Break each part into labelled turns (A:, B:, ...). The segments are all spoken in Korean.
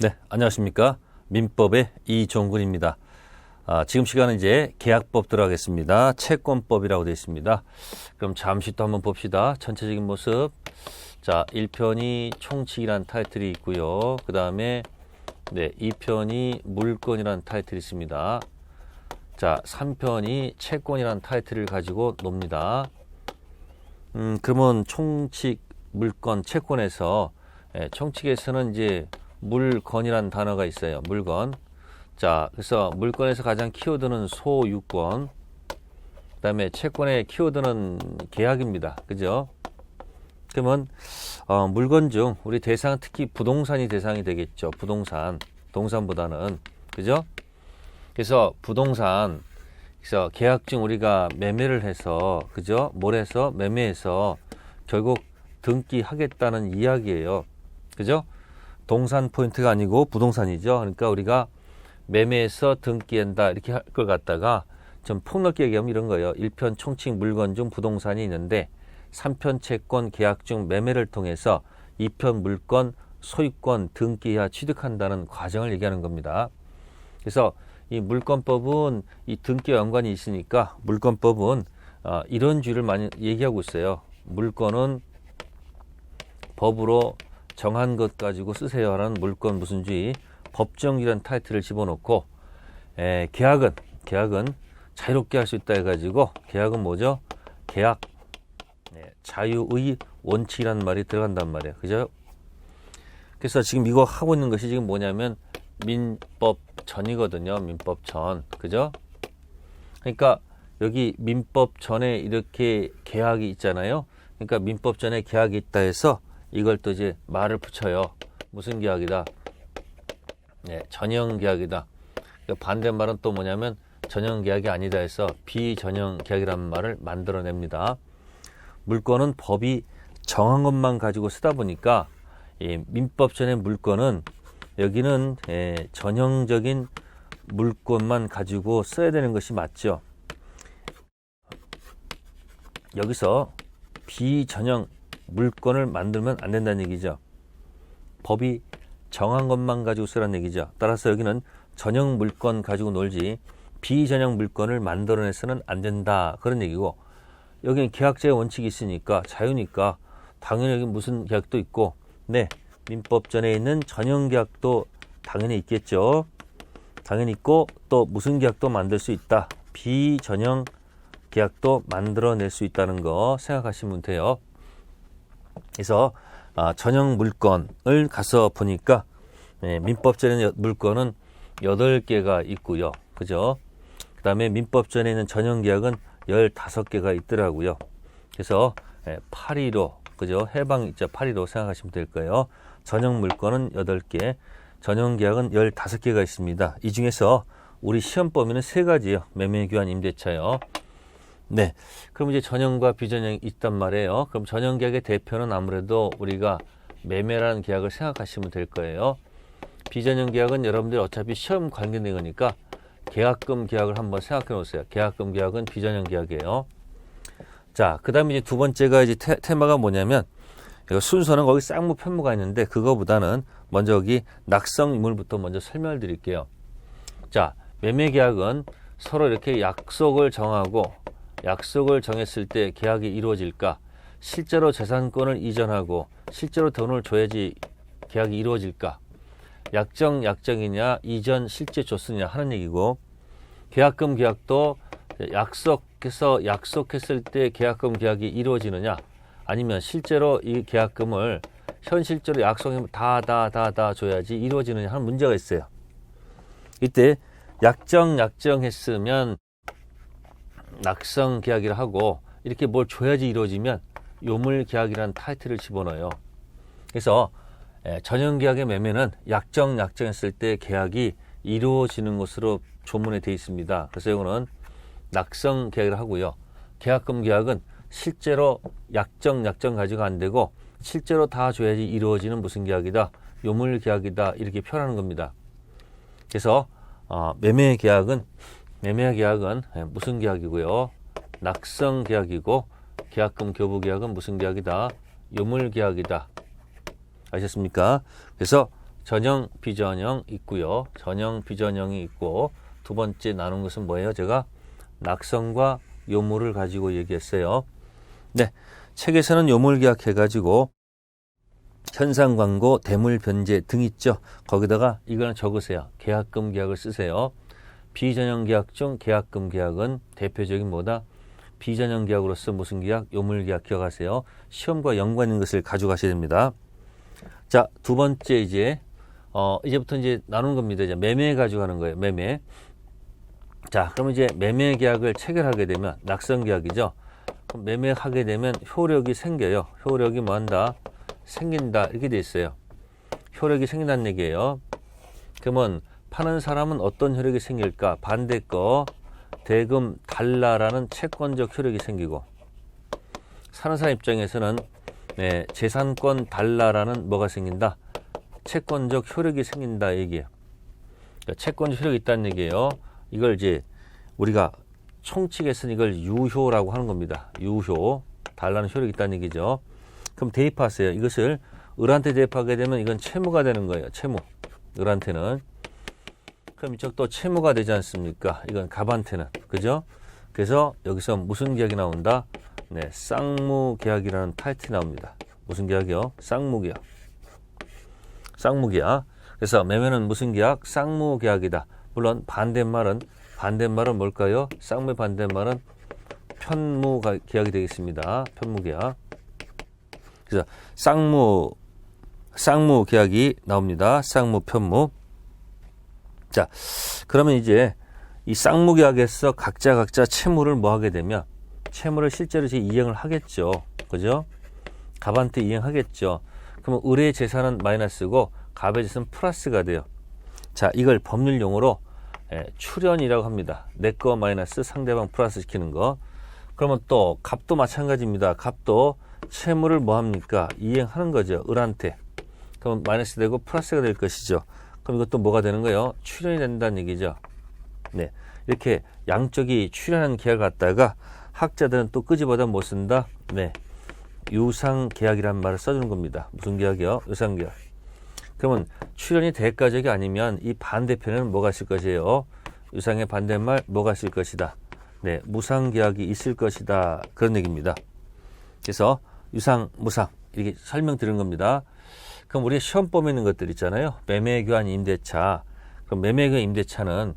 A: 네, 안녕하십니까. 민법의 이종근입니다. 지금 시간은 이제 계약법 들어가겠습니다. 채권법이라고 되어 있습니다. 그럼 잠시 또 한번 봅시다. 전체적인 모습. 자, 1편이 총칙이라는 타이틀이 있고요. 그 다음에 2편이 물건이라는 타이틀이 있습니다. 자, 3편이 채권이라는 타이틀을 가지고 놉니다. 그러면 총칙, 물건, 채권에서 총칙에서는 이제 물건이라는 단어가 있어요. 물건. 자, 그래서 물건에서 가장 키워드는 소유권. 그 다음에 채권의 키워드는 계약입니다. 그죠? 그러면 물건 중 우리 대상 특히 부동산이 대상이 되겠죠. 부동산. 동산보다는. 그죠? 그래서 부동산. 그래서 계약 중 우리가 매매를 해서, 그죠? 뭘 해서? 매매해서 결국 등기하겠다는 이야기예요. 그죠? 동산 포인트가 아니고 부동산이죠. 그러니까 우리가 매매해서 등기한다 이렇게 할 걸 갖다가 좀 폭넓게 얘기하면 이런 거예요. 1편 총칙 물건 중 부동산이 있는데 3편 채권 계약 중 매매를 통해서 2편 물건 소유권 등기해야 취득한다는 과정을 얘기하는 겁니다. 그래서 이 물건법은 이 등기와 연관이 있으니까 물건법은 이런 주의를 많이 얘기하고 있어요. 물건은 법으로 정한 것 가지고 쓰세요 하는 물건 무슨 주의, 법정이라는 타이틀을 집어넣고 계약은 자유롭게 할 수 있다 해가지고 계약은 뭐죠? 계약, 자유의 원칙이라는 말이 들어간단 말이에요. 그죠? 그래서 지금 이거 하고 있는 것이 지금 뭐냐면 민법전이거든요. 민법전. 그죠? 그러니까 여기 민법전에 이렇게 계약이 있잖아요. 그러니까 민법전에 계약이 있다 해서 이걸 또 이제 말을 붙여요. 무슨 계약이다? 전형 계약이다. 그러니까 반대말은 또 뭐냐면 전형 계약이 아니다 해서 비전형 계약이라는 말을 만들어냅니다. 물건은 법이 정한 것만 가지고 쓰다 보니까 민법전의 물건은 여기는 전형적인 물건만 가지고 써야 되는 것이 맞죠. 여기서 비전형 물건을 만들면 안 된다는 얘기죠. 법이 정한 것만 가지고 쓰라는 얘기죠. 따라서 여기는 전형 물건 가지고 놀지 비전형 물건을 만들어내서는 안 된다. 그런 얘기고, 여기는 계약자의 원칙이 있으니까 자유니까 당연히 여기 무슨 계약도 있고, 민법전에 있는 전형 계약도 당연히 있겠죠. 당연히 있고 또 무슨 계약도 만들 수 있다. 비전형 계약도 만들어낼 수 있다는 거 생각하시면 돼요. 그래서 전형 물건을 가서 보니까 민법전에 물건은 8개가 있고요. 그죠? 그 다음에 민법전에 있는 전형 계약은 15개가 있더라고요. 그래서 8.15, 그죠? 해방일자 8.15 생각하시면 될 거예요. 전형 물건은 8개, 전형 계약은 15개가 있습니다. 이 중에서 우리 시험 범위는 3가지요. 매매, 교환, 임대차요. 그럼 이제 전형과 비전형이 있단 말이에요. 그럼 전형 계약의 대표는 아무래도 우리가 매매라는 계약을 생각하시면 될 거예요. 비전형 계약은 여러분들이 어차피 시험 관계된 거니까 계약금 계약을 한번 생각해 놓으세요. 계약금 계약은 비전형 계약이에요. 자, 그 다음에 이제 두 번째가 이제 테마가 뭐냐면, 순서는 거기 쌍무 편무가 있는데 그거보다는 먼저 여기 낙성 유물부터 먼저 설명을 드릴게요. 자, 매매 계약은 서로 이렇게 약속을 정하고, 약속을 정했을 때 계약이 이루어질까? 실제로 재산권을 이전하고 실제로 돈을 줘야지 계약이 이루어질까? 약정이냐 이전 실제 줬으냐 하는 얘기고, 계약금 계약도 약속했을 때 계약금 계약이 이루어지느냐, 아니면 실제로 이 계약금을 현실적으로 약속하면 다 줘야지 이루어지느냐 하는 문제가 있어요. 이때 약정했으면 낙성 계약이라 하고, 이렇게 뭘 줘야지 이루어지면 요물 계약이라는 타이틀을 집어넣어요. 그래서 전형 계약의 매매는 약정했을 때 계약이 이루어지는 것으로 조문에 되어 있습니다. 그래서 이거는 낙성 계약을 하고요. 계약금 계약은 실제로 약정 가지고 안 되고 실제로 다 줘야지 이루어지는 무슨 계약이다? 요물 계약이다. 이렇게 표현하는 겁니다. 그래서 매매 계약은 무슨 계약이고요? 낙성 계약이고, 계약금 교부 계약은 무슨 계약이다? 요물 계약이다. 아셨습니까? 그래서 전형, 비전형 있고요. 전형, 비전형이 있고, 두 번째 나눈 것은 뭐예요? 제가 낙성과 요물을 가지고 얘기했어요. 네, 책에서는 요물 계약 해가지고 현상 광고, 대물 변제 등 있죠. 거기다가 이거는 적으세요. 계약금 계약을 쓰세요. 비전형 계약 중 계약금 계약은 대표적인 뭐다? 비전형 계약으로서 무슨 계약? 요물 계약 기억하세요. 시험과 연관 있는 것을 가져가셔야 됩니다. 자, 두 번째 이제부터 이제 나눈 겁니다. 이제 매매 가져가는 거예요. 매매. 자, 그럼 이제 매매 계약을 체결하게 되면 낙성 계약이죠. 그럼 매매하게 되면 효력이 생겨요. 효력이 뭐 한다? 생긴다. 이렇게 돼 있어요. 효력이 생긴다는 얘기예요. 그러면 파는 사람은 어떤 효력이 생길까? 반대 거 대금 달라라는 채권적 효력이 생기고, 사는 사람 입장에서는 재산권 달라라는 뭐가 생긴다? 채권적 효력이 생긴다 얘기예요. 그러니까 채권적 효력이 있다는 얘기예요. 이걸 이제 우리가 총칙에서는 이걸 유효라고 하는 겁니다. 유효. 달라는 효력이 있다는 얘기죠. 그럼 대입하세요. 이것을 을한테 대입하게 되면 이건 채무가 되는 거예요. 채무. 을한테는. 그럼 이쪽 또 채무가 되지 않습니까? 이건 갑한테는. 그죠? 그래서 여기서 무슨 계약이 나온다? 네, 쌍무계약이라는 타이틀이 나옵니다. 무슨 계약이요? 쌍무계약. 쌍무계약. 그래서 매매는 무슨 계약? 쌍무계약이다. 물론 반대말은 뭘까요? 쌍무의 반대말은 편무계약이 되겠습니다. 편무계약. 그래서 쌍무계약이 나옵니다. 쌍무, 편무. 자, 그러면 이제 이 쌍무계약에서 각자 채무를 뭐 하게 되면 채무를 실제로 이제 이행을 하겠죠. 그죠? 갑한테 이행하겠죠. 그러면 을의 재산은 마이너스고 갑의 재산은 플러스가 돼요. 자, 이걸 법률 용어로 출연이라고 합니다. 내 거 마이너스 상대방 플러스 시키는 거. 그러면 또 갑도 마찬가지입니다. 갑도 채무를 뭐 합니까? 이행하는 거죠. 을한테. 그럼 마이너스 되고 플러스가 될 것이죠. 그럼 이것도 뭐가 되는 거예요? 출연이 된다는 얘기죠. 네, 이렇게 양쪽이 출연한 계약을 갖다가 학자들은 또 끄집어다 못 쓴다. 네, 유상계약이란 말을 써주는 겁니다. 무슨 계약이요? 유상계약. 그러면 출연이 대가적이 아니면 이 반대편에는 뭐가 있을 것이에요? 유상의 반대말 뭐가 있을 것이다. 네, 무상계약이 있을 것이다. 그런 얘기입니다. 그래서 유상, 무상 이렇게 설명드린 겁니다. 그럼 우리 시험범위 있는 것들 있잖아요. 매매교환 임대차. 그럼 매매교환 임대차는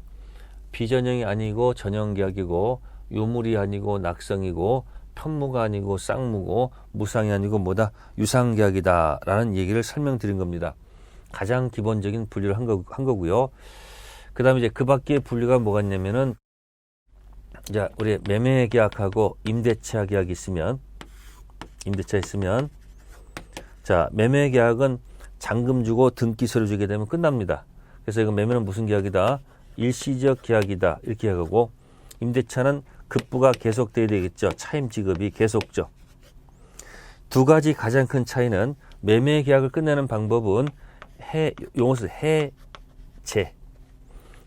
A: 비전형이 아니고 전형계약이고 요물이 아니고 낙성이고 편무가 아니고 쌍무고 무상이 아니고 뭐다? 유상계약이다 라는 얘기를 설명드린 겁니다. 가장 기본적인 분류를 한 거고요. 그 다음에 이제 그 밖에 분류가 뭐가 있냐면은 자, 우리 매매계약하고 임대차 계약이 있으면 자, 매매계약은 잔금 주고 등기소를 주게 되면 끝납니다. 그래서 이건 매매는 무슨 계약이다? 일시적 계약이다. 이렇게 하고 임대차는 급부가 계속돼야 되겠죠. 차임 지급이 계속적. 두 가지 가장 큰 차이는 매매계약을 끝내는 방법은 용어서 해제.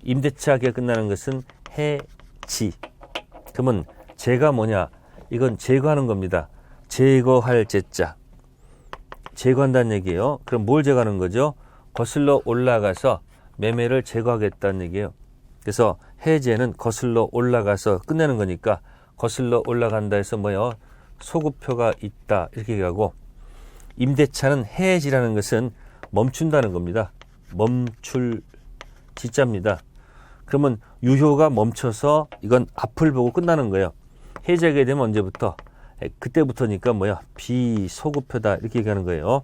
A: 임대차 계약 끝나는 것은 해지. 그러면 제가 뭐냐? 이건 제거하는 겁니다. 제거할 제자. 제거한다는 얘기예요. 그럼 뭘 제거하는 거죠? 거슬러 올라가서 매매를 제거하겠다는 얘기예요. 그래서 해제는 거슬러 올라가서 끝내는 거니까 거슬러 올라간다 해서 뭐요? 소급표가 있다 이렇게 얘기하고, 임대차는 해지라는 것은 멈춘다는 겁니다. 멈출 지자입니다. 그러면 유효가 멈춰서 이건 앞을 보고 끝나는 거예요. 해제하게 되면 언제부터? 그때부터니까 뭐야? 비소급표다 이렇게 얘기하는 거예요.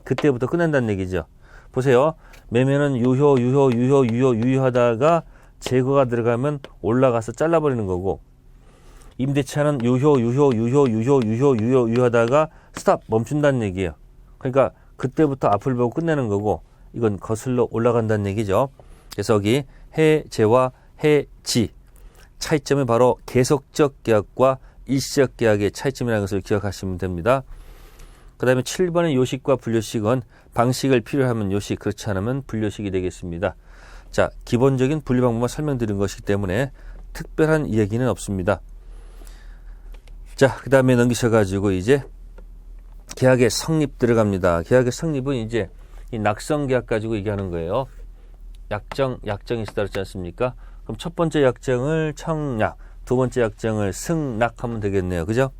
A: 그때부터 끝낸다는 얘기죠. 보세요. 매매는 유효하다가 제거가 들어가면 올라가서 잘라버리는 거고, 임대차는 유효하다가 스탑 멈춘다는 얘기예요. 그러니까 그때부터 앞을 보고 끝내는 거고, 이건 거슬러 올라간다는 얘기죠. 그래서 여기 해제와 해지 차이점이 바로 계속적 계약과 일시적 계약의 차이점이라는 것을 기억하시면 됩니다. 그 다음에 7번의 요식과 분류식은 방식을 필요하면 요식, 그렇지 않으면 분류식이 되겠습니다. 자, 기본적인 분류 방법만 설명드린 것이기 때문에 특별한 이야기는 없습니다. 자, 그 다음에 넘기셔가지고 이제 계약의 성립 들어갑니다. 계약의 성립은 이제 이 낙성 계약 가지고 얘기하는 거예요. 약정이 있다 그랬지 않습니까? 그럼 첫 번째 약정을 청약, 두 번째 약정을 승낙하면 되겠네요. 그죠?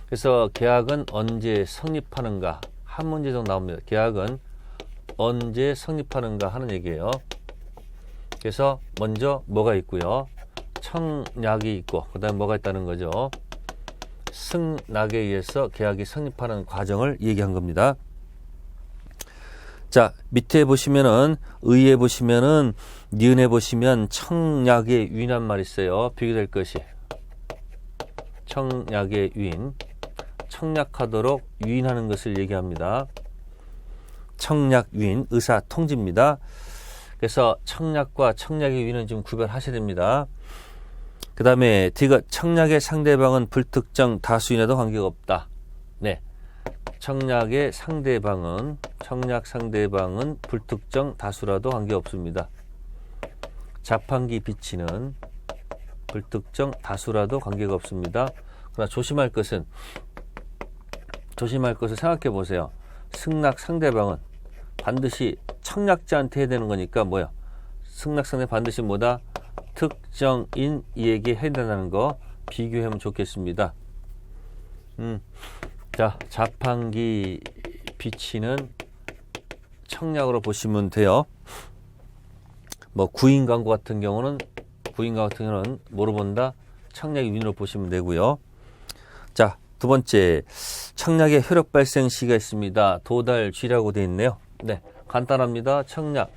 A: 그래서 계약은 언제 성립하는가? 한 문제 정도 나옵니다. 계약은 언제 성립하는가 하는 얘기예요. 그래서 먼저 뭐가 있고요. 청약이 있고 그 다음에 뭐가 있다는 거죠. 승낙에 의해서 계약이 성립하는 과정을 얘기한 겁니다. 자, 밑에 보시면은 의에 보시면은 니은에 보시면 청약의 유인한 말 있어요. 비교될 것이 청약의 유인, 청약하도록 유인하는 것을 얘기합니다. 청약 유인, 의사 통지입니다. 그래서 청약과 청약의 유인은 좀 구별하셔야 됩니다. 그 다음에 디귿, 청약의 상대방은 불특정 다수인에도 관계가 없다. 네, 청약 상대방은 불특정 다수라도 관계없습니다. 자판기 비치는 불특정 다수라도 관계가 없습니다. 그러나 조심할 것을 생각해 보세요. 승낙 상대방은 반드시 청약자한테 해야 되는 거니까 뭐야? 승낙 상대 반드시 뭐다? 특정인 이에게 해야 된다는 거 비교하면 좋겠습니다. 자, 자판기 비치는 청약으로 보시면 돼요. 뭐 구인 광고 같은 경우는 뭐로 본다? 청약의 유인으로 보시면 되고요. 자, 두 번째, 청약의 효력 발생 시기가 있습니다. 도달쥐라고 되어 있네요. 네, 간단합니다. 청약.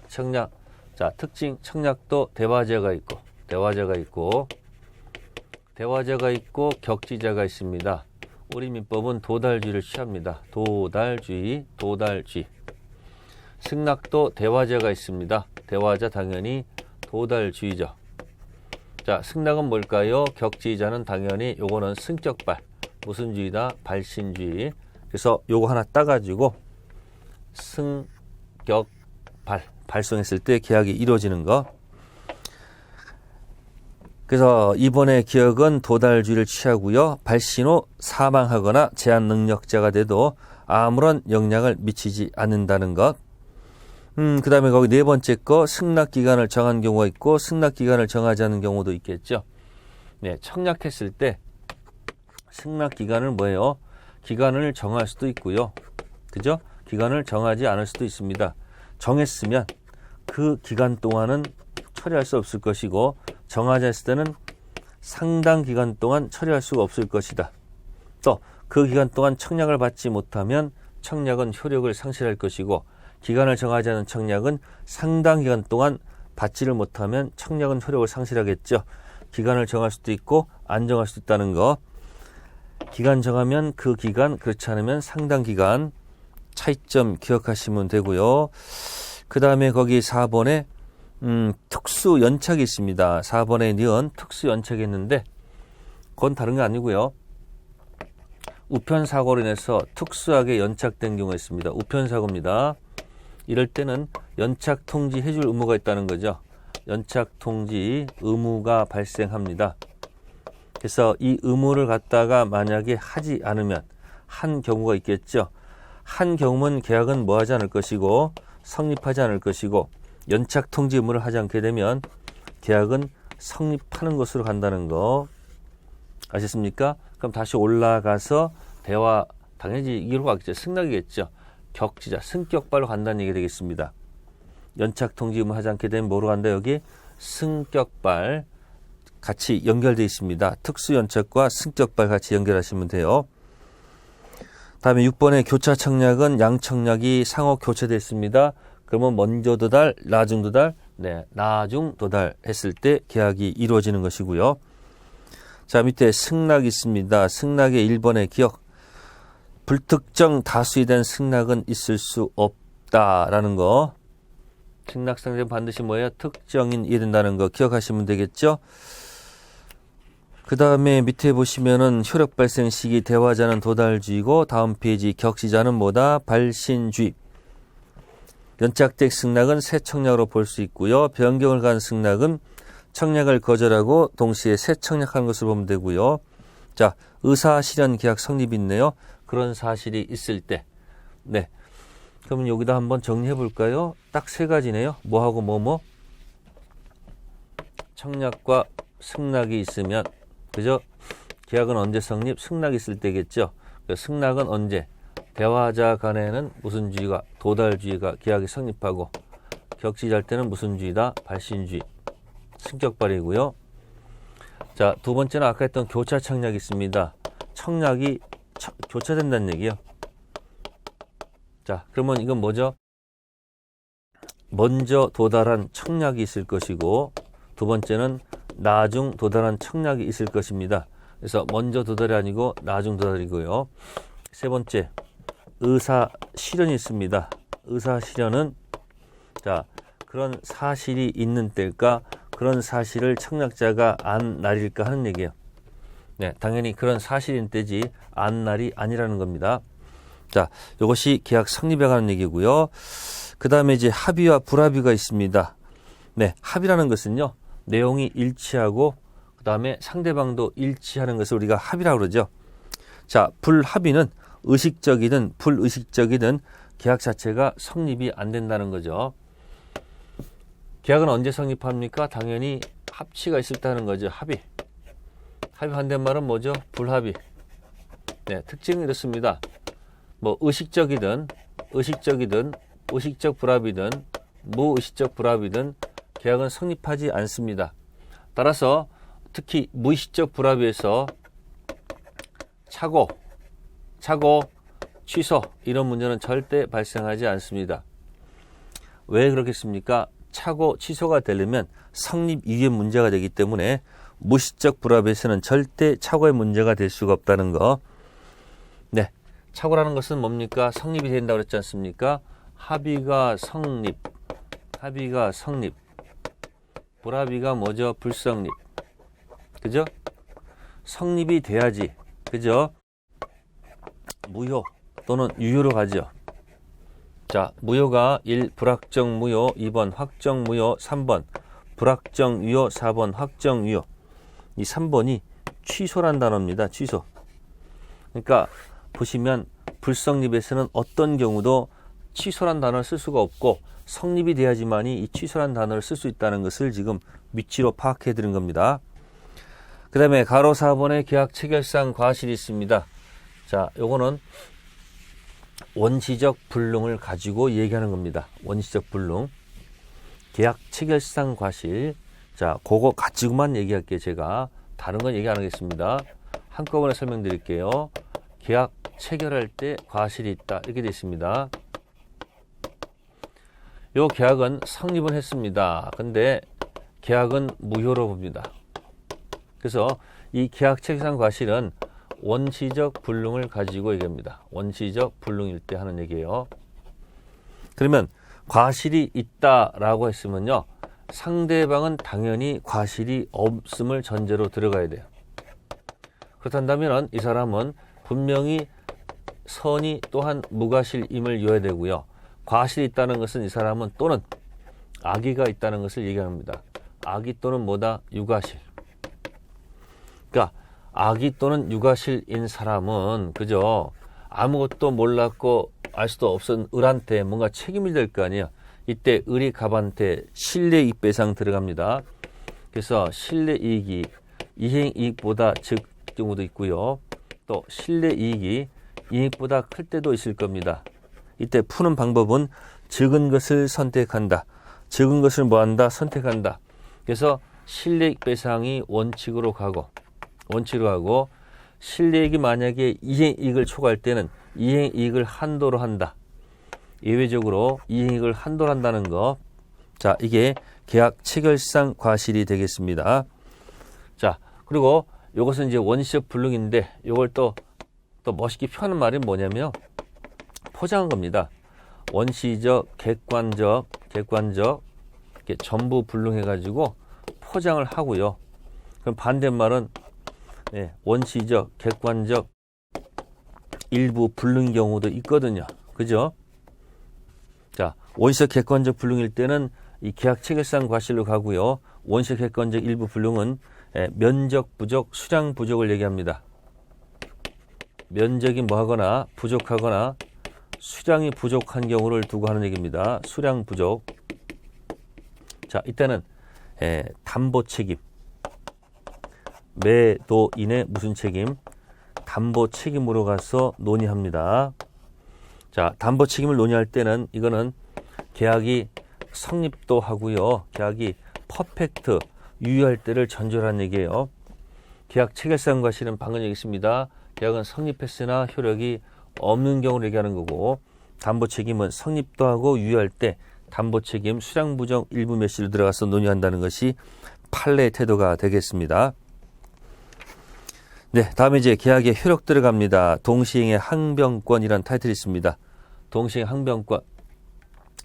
A: 자, 특징 청약도 대화제가 있고 격지자가 있습니다. 우리 민법은 도달쥐를 취합니다. 도달쥐. 승낙도 대화제가 있습니다. 대화자 당연히 도달쥐죠. 자, 승낙은 뭘까요? 격지자는 당연히 요거는 승격발. 무슨 쥐다? 발신쥐. 그래서 요거 하나 따가지고 승격발 발송했을 때 계약이 이루어지는 거. 그래서 이번에 기억은 도달쥐를 취하고요. 발신 후 사망하거나 제한 능력자가 돼도 아무런 영향을 미치지 않는다는 것. 그 다음에 거기 네 번째 거 승낙 기간을 정한 경우가 있고 승낙 기간을 정하지 않은 경우도 있겠죠. 네, 청약했을 때 승낙 기간은 뭐예요? 기간을 정할 수도 있고요. 그죠? 기간을 정하지 않을 수도 있습니다. 정했으면 그 기간 동안은 처리할 수 없을 것이고 정하지 않았을 때는 상당 기간 동안 처리할 수가 없을 것이다. 또 그 기간 동안 청약을 받지 못하면 청약은 효력을 상실할 것이고 기간을 정하지 않은 청약은 상당 기간 동안 받지를 못하면 청약은 효력을 상실하겠죠. 기간을 정할 수도 있고 안 정할 수도 있다는 거. 기간 정하면 그 기간, 그렇지 않으면 상당 기간 차이점 기억하시면 되고요. 그 다음에 거기 4번에 특수 연착이 있습니다. 4번에 니은 특수 연착이 있는데 그건 다른 게 아니고요. 우편사고로 인해서 특수하게 연착된 경우가 있습니다. 우편사고입니다. 이럴 때는 연착 통지 해줄 의무가 있다는 거죠. 연착 통지 의무가 발생합니다. 그래서 이 의무를 갖다가 만약에 하지 않으면 한 경우가 있겠죠. 한 경우는 계약은 뭐 하지 않을 것이고 성립하지 않을 것이고 연착 통지 의무를 하지 않게 되면 계약은 성립하는 것으로 간다는 거 아셨습니까? 그럼 다시 올라가서 대화 당연히 이기로 가겠죠. 승낙이겠죠. 격지자 승격발로 간다는 얘기 되겠습니다. 연착 통지 의무 하지 않게 되면 뭐로 간다? 여기 승격발 같이 연결되어 있습니다. 특수 연착과 승격발 같이 연결하시면 돼요. 다음에 6번의 교차 청약은 양청약이 상호 교차되어 있습니다. 그러면 먼저 도달, 나중 도달, 네, 나중 도달 했을 때 계약이 이루어지는 것이고요. 자, 밑에 승낙이 있습니다. 승낙의 1번의 기억. 불특정 다수에 대한 승낙은 있을 수 없다라는 거. 승낙 상대는 반드시 뭐예요? 특정인이 된다는 거 기억하시면 되겠죠? 그 다음에 밑에 보시면은 효력 발생 시기 대화자는 도달주의고 다음 페이지 격시자는 뭐다? 발신주의. 연착된 승낙은 새 청약으로 볼 수 있고요. 변경을 간 승낙은 청약을 거절하고 동시에 새 청약하는 것을 보면 되고요. 자, 의사 실현 계약 성립이 있네요. 그런 사실이 있을 때, 네, 그러면 여기다 한번 정리해 볼까요? 딱 세 가지네요. 뭐하고 뭐뭐? 청약과 승낙이 있으면, 그죠? 계약은 언제 성립? 승낙이 있을 때겠죠. 승낙은 언제? 대화자 간에는 무슨 주의가? 도달주의가 계약이 성립하고, 격지할 때는 무슨 주의다? 발신주의. 승격 발휘고요. 자, 두 번째는 아까 했던 교차 청약이 있습니다. 청약이 교차된다는 얘기요. 자, 그러면 이건 뭐죠? 먼저 도달한 청약이 있을 것이고, 두 번째는 나중 도달한 청약이 있을 것입니다. 그래서 먼저 도달이 아니고 나중 도달이고요. 세 번째, 의사 실현이 있습니다. 의사 실현은, 자, 그런 사실이 있는 때일까, 그런 사실을 청약자가 안 날일까 하는 얘기예요. 네, 당연히 그런 사실인 때지 안 날이 아니라는 겁니다. 자, 이것이 계약 성립에 관한 얘기고요. 그 다음에 이제 합의와 불합의가 있습니다. 네, 합의라는 것은요, 내용이 일치하고 그 다음에 상대방도 일치하는 것을 우리가 합의라고 그러죠. 자, 불합의는 의식적이든 불의식적이든 계약 자체가 성립이 안 된다는 거죠. 계약은 언제 성립합니까? 당연히 합치가 있을 때 하는 거죠. 합의. 합의 반대말은 뭐죠? 불합의. 네, 특징이 이렇습니다. 뭐 의식적이든 의식적 불합의든 무의식적 불합의든 계약은 성립하지 않습니다. 따라서 특히 무의식적 불합의에서 착오, 취소 이런 문제는 절대 발생하지 않습니다. 왜 그렇겠습니까? 착오, 취소가 되려면 성립 이후에 문제가 되기 때문에 무의식적 불합의에서는 절대 착오의 문제가 될 수가 없다는 거. 네, 착오라는 것은 뭡니까? 성립이 된다고 그랬지 않습니까? 합의가 성립. 불합의가 뭐죠? 불성립. 그죠? 성립이 돼야지. 그죠? 무효 또는 유효로 가죠. 자, 무효가 1. 불확정 무효, 2번 확정 무효, 3번 불확정 유효, 4번 확정 유효. 이 3번이 취소란 단어입니다. 취소. 그러니까 보시면 불성립에서는 어떤 경우도 취소란 단어를 쓸 수가 없고 성립이 돼야지만이 이 취소란 단어를 쓸 수 있다는 것을 지금 위치로 파악해 드린 겁니다. 그 다음에 가로 4번에 계약 체결상 과실이 있습니다. 자, 요거는 원시적 불능을 가지고 얘기하는 겁니다. 원시적 불능. 계약 체결상 과실. 자, 그거 가지고만 얘기할게요. 제가 다른 건 얘기 안 하겠습니다. 한꺼번에 설명드릴게요. 계약 체결할 때 과실이 있다. 이렇게 되어 있습니다. 요 계약은 성립은 했습니다. 근데 계약은 무효로 봅니다. 그래서 이 계약 체결상 과실은 원시적 불능을 가지고 얘기합니다. 원시적 불능일 때 하는 얘기예요. 그러면 과실이 있다라고 했으면요, 상대방은 당연히 과실이 없음을 전제로 들어가야 돼요. 그렇다면 이 사람은 분명히 선이 또한 무과실임을 이어야 되고요. 과실이 있다는 것은 이 사람은 또는 악의가 있다는 것을 얘기합니다. 악의 또는 뭐다? 유과실. 그러니까 악의 또는 유과실인 사람은 그죠? 아무것도 몰랐고 알 수도 없은 을한테 뭔가 책임이 될 거 아니에요. 이때 을이 갑한테 실례이익 배상 들어갑니다. 그래서 실례이익이 이행이익보다 즉 경우도 있고요. 또 실례이익이 이익보다 클 때도 있을 겁니다. 이때 푸는 방법은 적은 것을 선택한다. 적은 것을 뭐한다? 선택한다. 그래서 실례이익 배상이 원칙으로 가고 실례이익이 만약에 이행이익을 초과할 때는 이행이익을 한도로 한다. 예외적으로 이행이익을 한도로 한다는 거. 자, 이게 계약 체결상 과실이 되겠습니다. 자, 그리고 이것은 이제 원시적 불능인데 이걸 또 멋있게 표하는 말이 뭐냐면 포장한 겁니다. 원시적, 객관적 이렇게 전부 불능해가지고 포장을 하고요. 그럼 반대말은 원시적, 객관적 일부 불능인 경우도 있거든요. 그죠? 자, 원시적, 객관적 불능일 때는 이 계약 체결상 과실로 가고요. 원시적, 객관적 일부 불능은 면적 부족, 수량 부족을 얘기합니다. 면적이 뭐하거나 부족하거나 수량이 부족한 경우를 두고 하는 얘기입니다. 수량 부족. 자, 이때는 담보 책임. 매도인의 무슨 책임? 담보 책임으로 가서 논의합니다. 자, 담보 책임을 논의할 때는 이거는 계약이 성립도 하고요. 계약이 퍼펙트, 유효할 때를 전제하는 얘기예요. 계약 체결사항과 시는 방금 얘기했습니다. 계약은 성립했으나 효력이 없는 경우를 얘기하는 거고, 담보 책임은 성립도 하고 유효할 때 담보 책임 수량 부정 일부 매시로 들어가서 논의한다는 것이 판례의 태도가 되겠습니다. 네, 다음에 이제 계약에 효력 들어갑니다. 동시행의 항변권이라는 타이틀이 있습니다. 동시행 항변권,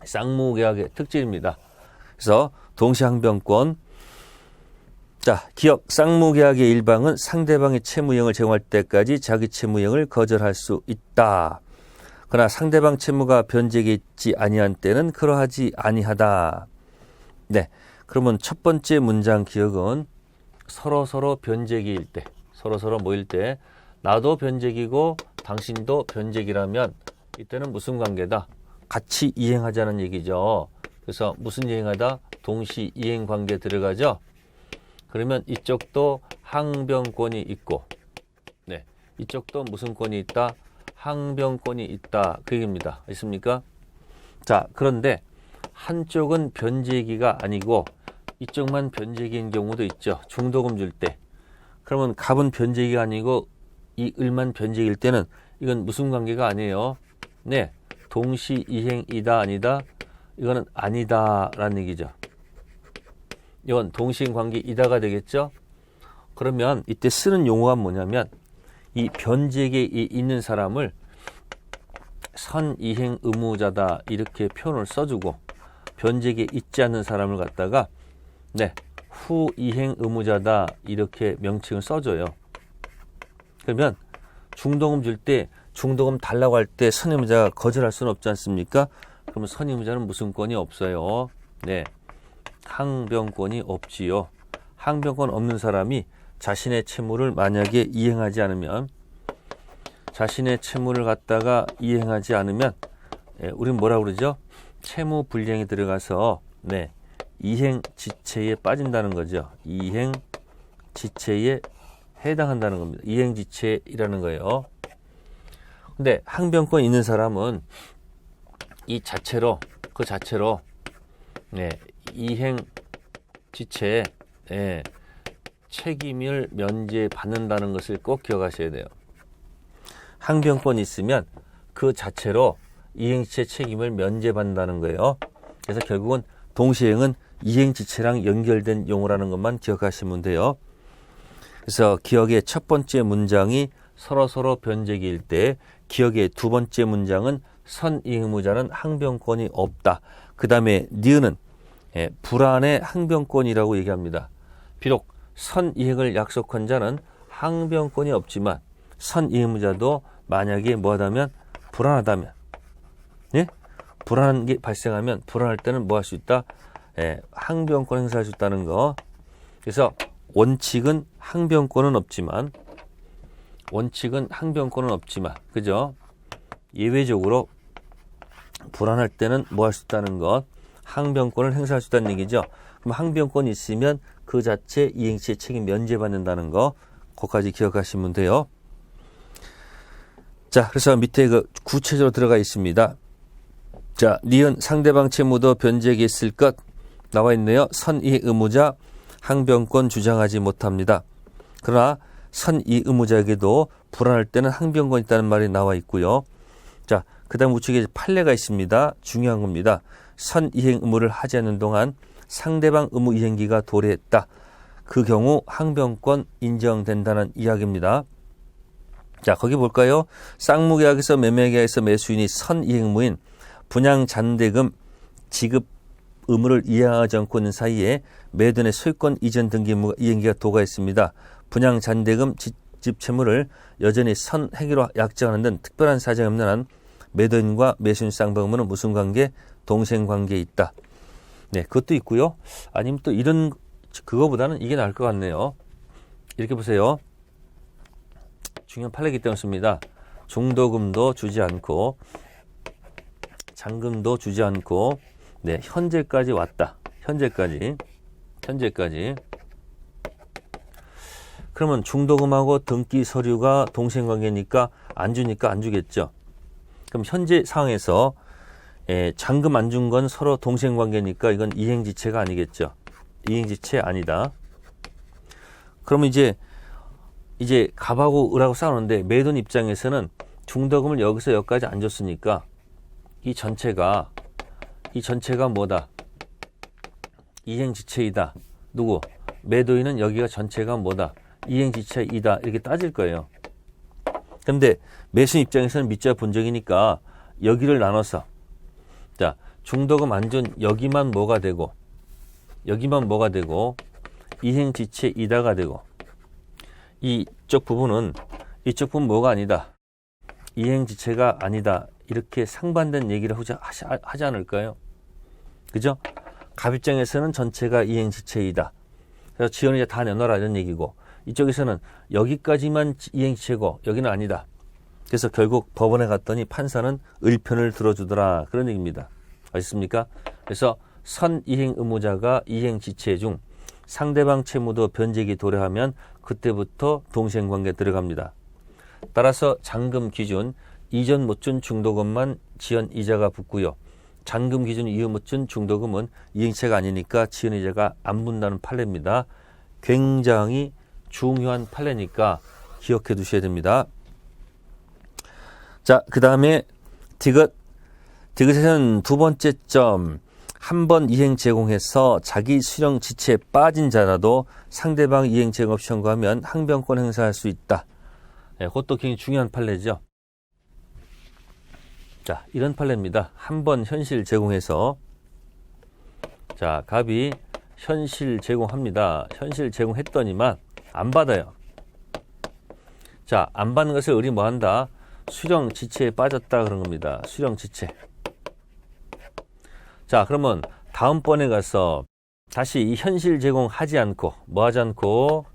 A: 쌍무계약의 특징입니다. 그래서 동시항변권. 자, 기억 쌍무계약의 일방은 상대방의 채무이행을 제공할 때까지 자기 채무이행을 거절할 수 있다. 그러나 상대방 채무가 변제에 있지 아니한 때는 그러하지 아니하다. 네, 그러면 첫 번째 문장 기억은 서로 변제기일 때, 서로 모일 때, 나도 변제기고 당신도 변제기라면 이때는 무슨 관계다? 같이 이행하자는 얘기죠. 그래서 무슨 이행하다? 동시 이행 관계 들어가죠. 그러면 이쪽도 항변권이 있고, 네, 이쪽도 무슨 권이 있다? 항변권이 있다. 그 얘기입니다. 있습니까? 자, 그런데 한쪽은 변제기가 아니고 이쪽만 변제기인 경우도 있죠. 중도금 줄 때. 그러면 갑은 변제기가 아니고 이 을만 변제기일 때는 이건 무슨 관계가 아니에요. 네, 동시 이행이다 아니다? 이거는 아니다라는 얘기죠. 이건 동시행 관계이다가 되겠죠. 그러면 이때 쓰는 용어가 뭐냐면 이 변제기에 있는 사람을 선이행 의무자다 이렇게 표현을 써주고, 변제기에 있지 않는 사람을 갖다가 네, 후이행 의무자다 이렇게 명칭을 써줘요. 그러면 중도금 줄 때 중도금 달라고 할 때 선의무자가 거절할 수는 없지 않습니까? 그러면 선의무자는 무슨 권이 없어요? 네, 항변권이 없지요. 항변권 없는 사람이 자신의 채무를 만약에 이행하지 않으면, 자신의 채무를 갖다가 이행하지 않으면, 우리는 뭐라고 그러죠? 채무 불이행이 들어가서 네, 이행지체에 빠진다는 거죠. 이행지체에 해당한다는 겁니다. 이행지체이라는 거예요. 근데 항변권 있는 사람은 이 자체로, 그 자체로 네, 이행지체에 네, 책임을 면제받는다는 것을 꼭 기억하셔야 돼요. 항변권이 있으면 그 자체로 이행지체 책임을 면제받는다는 거예요. 그래서 결국은 동시행은 이행지체랑 연결된 용어라는 것만 기억하시면 돼요. 그래서 기억의 첫 번째 문장이 서로 변제기일 때, 기억의 두 번째 문장은 선이행의무자는 항변권이 없다. 그 다음에 니은은 불안의 항변권이라고 얘기합니다. 비록 선이행을 약속한 자는 항변권이 없지만 선이행의무자도 만약에 뭐하다면 불안하다면, 예? 불안한 게 발생하면 불안할 때는 뭐 할 수 있다? 항변권 행사할 수 있다는 거. 그래서 원칙은 항변권은 없지만, 그죠? 예외적으로 불안할 때는 뭐 할 수 있다는 것, 항변권을 행사할 수 있다는 얘기죠. 그럼 항변권이 있으면 그 자체 이행시의 책임 면제받는다는 거, 그거까지 기억하시면 돼요. 자, 그래서 밑에 그 구체적으로 들어가 있습니다. 자, 니은 상대방 채무도 변제기에 있을 것 나와 있네요. 선의 의무자 항변권 주장하지 못합니다. 그러나 선의 의무자에게도 불안할 때는 항변권이 있다는 말이 나와 있고요. 자, 그 다음 우측에 판례가 있습니다. 중요한 겁니다. 선이행 의무를 하지 않는 동안 상대방 의무 이행기가 도래했다. 그 경우 항변권 인정된다는 이야기입니다. 자, 거기 볼까요? 쌍무계약에서 매매계약에서 매수인이 선이행 의무인 분양잔대금 지급 의무를 이행하지 않고 있는 사이에 매도인의 소유권 이전 등기 의무 이행기가 도가있습니다. 분양잔대금 지급 채무를 여전히 선행위로 약정하는 등 특별한 사정이 없는 한 매도인과 매수인 쌍방 의무는 무슨 관계? 동생관계에 있다. 네, 그것도 있고요. 아니면 또 이런, 그거보다는 이게 나을 것 같네요. 이렇게 보세요. 중요한 판례이기 때문에 씁니다. 중도금도 주지 않고 잔금도 주지 않고 네, 현재까지 왔다. 현재까지. 그러면 중도금하고 등기 서류가 동생관계니까 안 주겠죠. 그럼 현재 상황에서 잔금 안 준 건 서로 동생관계니까 이건 이행지체가 아니겠죠. 이행지체 아니다. 그러면 이제 갑하고 을하고 싸우는데 매도인 입장에서는 중도금을 여기서 여기까지 안 줬으니까 이 전체가 뭐다? 이행지체이다. 누구? 매도인은 여기가 전체가 뭐다? 이행지체이다. 이렇게 따질 거예요. 근데 매수인 입장에서는 밑자 본적이니까 여기를 나눠서 자, 중도금 안 준 여기만 뭐가 되고 이행지체이다가 되고 이쪽 부분은 뭐가 아니다. 이행지체가 아니다. 이렇게 상반된 얘기를 하지 않을까요? 그죠? 갑 입장에서는 전체가 이행지체이다. 그래서 지연을 이제 다 내놔라 이런 얘기고 이쪽에서는 여기까지만 이행지체고 여기는 아니다. 그래서 결국 법원에 갔더니 판사는 을편을 들어주더라. 그런 얘기입니다. 아셨습니까? 그래서 선이행 의무자가 이행지체 중 상대방 채무도 변제기 도래하면 그때부터 동생관계 들어갑니다. 따라서 잔금 기준 이전 못 준 중도금만 지연 이자가 붙고요. 잔금 기준 이후 못 준 중도금은 이행체가 아니니까 지연 이자가 안 붙는다는 판례입니다. 굉장히 중요한 판례니까 기억해 두셔야 됩니다. 자, 그 다음에 디귿에서는 두 번째 점, 한 번 이행 제공해서 자기 수령 지체에 빠진 자라도 상대방 이행 제공 없이 청구하면 항변권 행사할 수 있다. 네, 그것도 굉장히 중요한 판례죠. 자, 이런 판례입니다. 한 번 현실 제공해서 자, 갑이 현실 제공합니다. 현실 제공했더니만 안 받아요. 자, 안 받는 것을 을이 뭐 한다? 수령 지체에 빠졌다 그런 겁니다. 수령 지체. 자, 그러면 다음번에 가서 다시 이 현실 제공하지 않고 뭐 하지 않고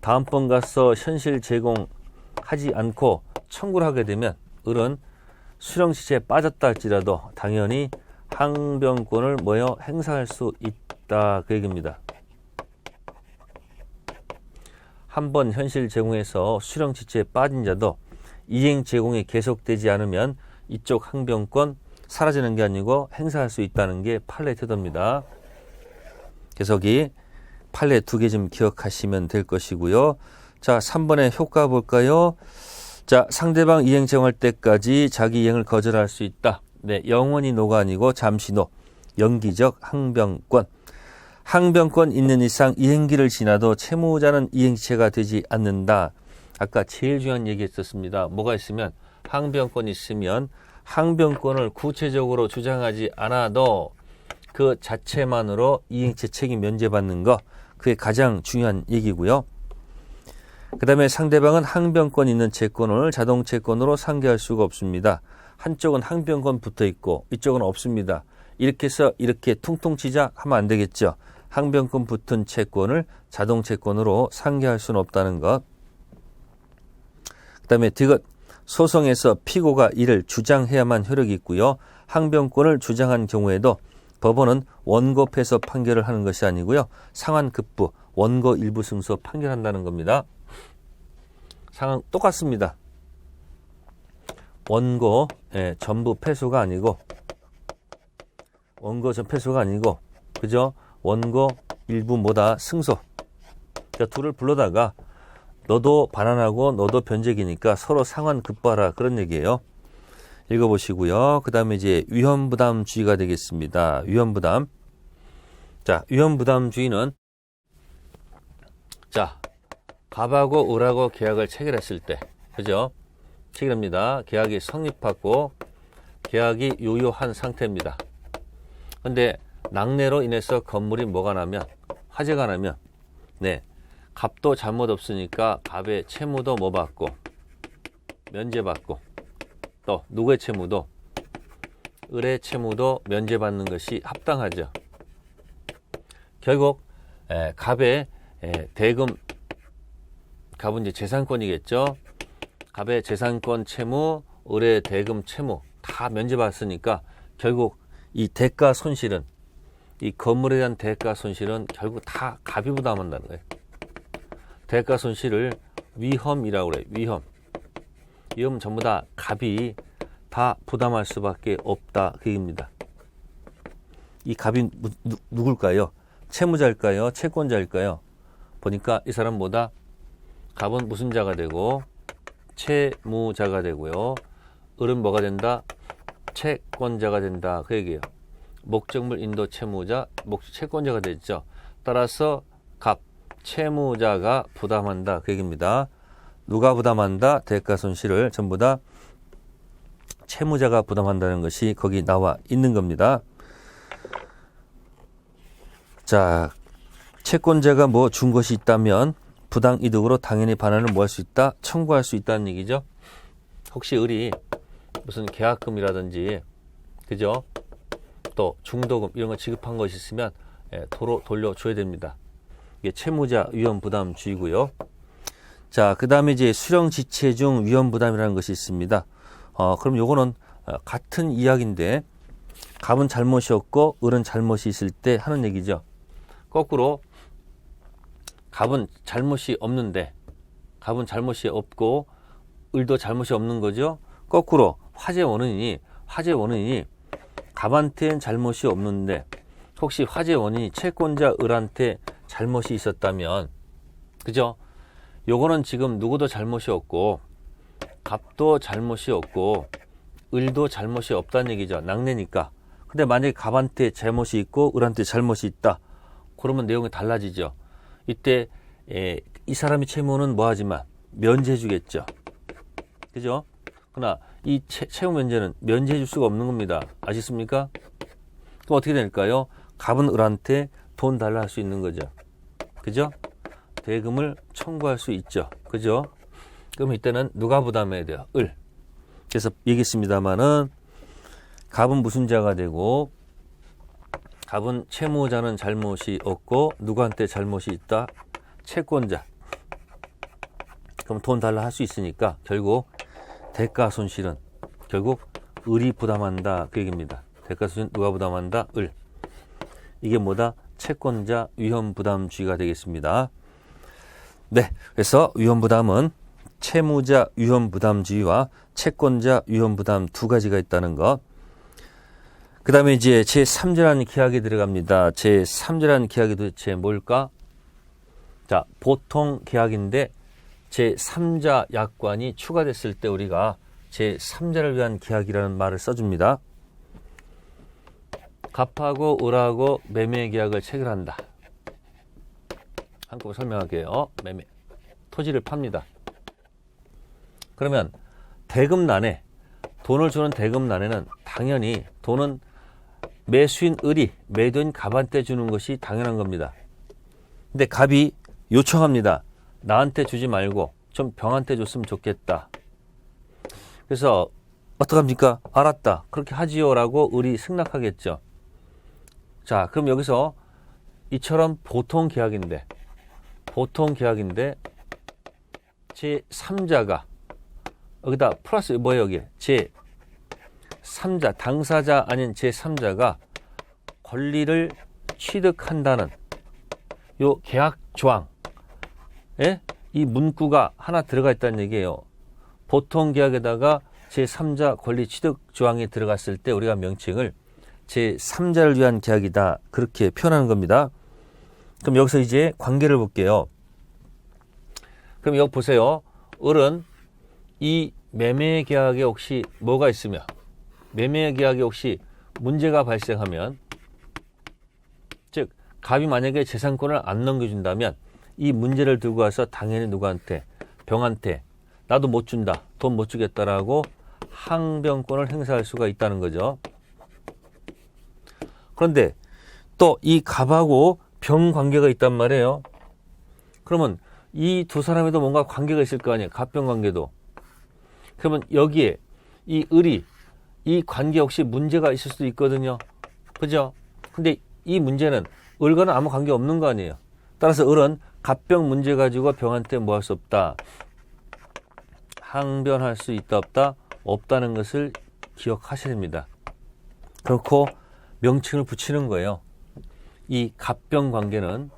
A: 다음번 가서 현실 제공하지 않고 청구를 하게 되면 을은 수령 지체에 빠졌다 할지라도 당연히 항변권을 행사할 수 있다 그 얘기입니다. 한 번 현실 제공에서 수령 지체에 빠진 자도 이행 제공이 계속되지 않으면 이쪽 항변권 사라지는 게 아니고 행사할 수 있다는 게 판례 태도입니다. 그래서 여기 판례 두 개 좀 기억하시면 될 것이고요. 자, 3번의 효과 볼까요? 자, 상대방 이행 제공할 때까지 자기 이행을 거절할 수 있다. 네, 영원히 노가 아니고 잠시 노. 연기적 항변권. 항변권 있는 이상 이행기를 지나도 채무자는 이행지체가 되지 않는다. 아까 제일 중요한 얘기 했었습니다. 뭐가 있으면 항변권이 있으면 항변권을 구체적으로 주장하지 않아도 그 자체만으로 이행체 책임 면제받는 거 그게 가장 중요한 얘기고요. 그 다음에 상대방은 항변권 있는 채권을 자동채권으로 상계할 수가 없습니다. 한쪽은 항변권 붙어 있고 이쪽은 없습니다. 이렇게 해서 이렇게 퉁퉁 치자 하면 안 되겠죠. 항변권 붙은 채권을 자동채권으로 상계할 수는 없다는 것. 그 다음에 디귿 소송에서 피고가 이를 주장해야만 효력이 있고요. 항변권을 주장한 경우에도 법원은 원고 패소 판결을 하는 것이 아니고요. 상환급부 원고 일부 승소 판결한다는 겁니다. 상황 똑같습니다. 원고 전부 패소가 아니고 원고 전 패소가 아니고 그죠? 원고 일부 뭐다? 승소. 그러니까 둘을 불러다가 너도 반환하고 너도 변제기니까 서로 상환급부하라 그런 얘기예요. 읽어보시고요. 그 다음에 이제 위헌부담주의가 되겠습니다. 위헌부담. 자, 위헌부담주의는 자, 갑하고 을하고 계약을 체결했을 때, 그죠? 체결합니다. 계약이 성립하고 계약이 유효한 상태입니다. 근데 낙례로 인해서 건물이 뭐가 나면 화재가 나면 네, 갑도 잘못 없으니까 갑의 채무도 뭐 받고 면제받고 또 누구의 채무도 을의 채무도 면제받는 것이 합당하죠. 결국 갑의 대금 갑은 이제 재산권이겠죠. 갑의 재산권 채무, 을의 대금 채무 다 면제받았으니까 결국 이 대가 손실은, 이 건물에 대한 대가 손실은 결국 다 갑이 부담한다는 거예요. 대가 손실을 위험이라고 그래요. 위험 전부 다 갑이 다 부담할 수밖에 없다, 그 얘기입니다. 이 갑이 누굴까요? 채무자일까요? 채권자일까요? 보니까 이 사람보다 갑은 무슨 자가 되고 채무자가 되고요. 을은 뭐가 된다? 채권자가 된다, 그 얘기예요. 목적물 인도 채무자, 채권자가 됐죠. 따라서 갑, 채무자가 부담한다, 그 얘기입니다. 누가 부담한다? 대가 손실을 전부 다 채무자가 부담한다는 것이 거기 나와 있는 겁니다. 자, 채권자가 뭐 준 것이 있다면 부당 이득으로 당연히 반환을 뭐 할 수 있다? 청구할 수 있다는 얘기죠. 혹시 을이 무슨 계약금이라든지, 그죠? 또 중도금 이런 거 지급한 것이 있으면 도로 돌려줘야 됩니다. 이게 채무자 위험 부담주의고요. 자, 그 다음에 이제 수령 지체 중 위험 부담이라는 것이 있습니다. 그럼 요거는 같은 이야기인데 갑은 잘못이 없고 을은 잘못이 있을 때 하는 얘기죠. 거꾸로 갑은 잘못이 없는데, 갑은 잘못이 없고 을도 잘못이 없는 거죠. 거꾸로 화재 원인이 갑한테는 잘못이 없는데 혹시 화재 원인이 채권자 을한테 잘못이 있었다면, 그죠? 요거는 지금 누구도 잘못이 없고 갑도 잘못이 없고 을도 잘못이 없다는 얘기죠. 낙내니까. 근데 만약에 갑한테 잘못이 있고 을한테 잘못이 있다, 그러면 내용이 달라지죠. 이때 이 사람이 채무는 뭐하지만 면제해 주겠죠. 그죠? 그러나 이 채무 면제는 면제해 줄 수가 없는 겁니다. 아시겠습니까? 그럼 어떻게 될까요? 갑은 을한테 돈 달라 할 수 있는 거죠. 그죠? 대금을 청구할 수 있죠. 그죠? 그럼 이때는 누가 부담해야 돼요? 을. 그래서 얘기했습니다마는 갑은 무슨 자가 되고, 갑은 채무자는 잘못이 없고 누구한테 잘못이 있다? 채권자. 그럼 돈 달라 할 수 있으니까 결국 대가 손실은 결국 을이 부담한다, 그 얘기입니다. 대가 손실은 누가 부담한다? 을. 이게 뭐다? 채권자 위험 부담주의가 되겠습니다. 네, 그래서 위험 부담은 채무자 위험 부담주의와 채권자 위험 부담 두 가지가 있다는 것. 그 다음에 이제 제3자라는 계약이 들어갑니다. 제3자라는 계약이 도대체 뭘까? 자, 보통 계약인데 제3자 약관이 추가됐을 때 우리가 제3자를 위한 계약이라는 말을 써줍니다. 갑하고 을하고 매매 계약을 체결한다. 한꺼번에 설명할게요. 매매. 토지를 팝니다. 그러면 대금란에, 돈을 주는 대금란에는 당연히 돈은 매수인 을이 매도인 갑한테 주는 것이 당연한 겁니다. 근데 갑이 요청합니다. 나한테 주지 말고 좀 병한테 줬으면 좋겠다. 그래서 어떡합니까? 알았다, 그렇게 하지요 라고 을이 승낙하겠죠. 자, 그럼 여기서 이처럼 보통 계약인데 제3자가 여기다 플러스 뭐예요? 여기 제3자, 당사자 아닌 제3자가 권리를 취득한다는 요 계약 조항에 이 문구가 하나 들어가 있다는 얘기예요. 보통 계약에다가 제3자 권리 취득 조항이 들어갔을 때 우리가 명칭을 제3자를 위한 계약이다, 그렇게 표현하는 겁니다. 그럼 여기서 이제 관계를 볼게요. 그럼 여기 보세요. 을은 이 매매 계약에 혹시 뭐가 있으며, 매매 계약에 혹시 문제가 발생하면, 즉 갑이 만약에 재산권을 안 넘겨준다면 이 문제를 들고 와서 당연히 누구한테? 병한테 나도 못 준다, 돈 못 주겠다라고 항변권을 행사할 수가 있다는 거죠. 그런데 또 이 갑하고 병 관계가 있단 말이에요. 그러면 이 두 사람에도 뭔가 관계가 있을 거 아니에요. 갑병 관계도. 그러면 여기에 이 을이 이 관계 혹시 문제가 있을 수도 있거든요. 그죠? 근데 이 문제는 을과는 아무 관계 없는 거 아니에요. 따라서 을은 갑병 문제 가지고 병한테 뭐 할 수 없다? 항변할 수 있다 없다? 없다는 것을 기억하셔야 됩니다. 그렇고 명칭을 붙이는 거예요. 이 갑병 관계는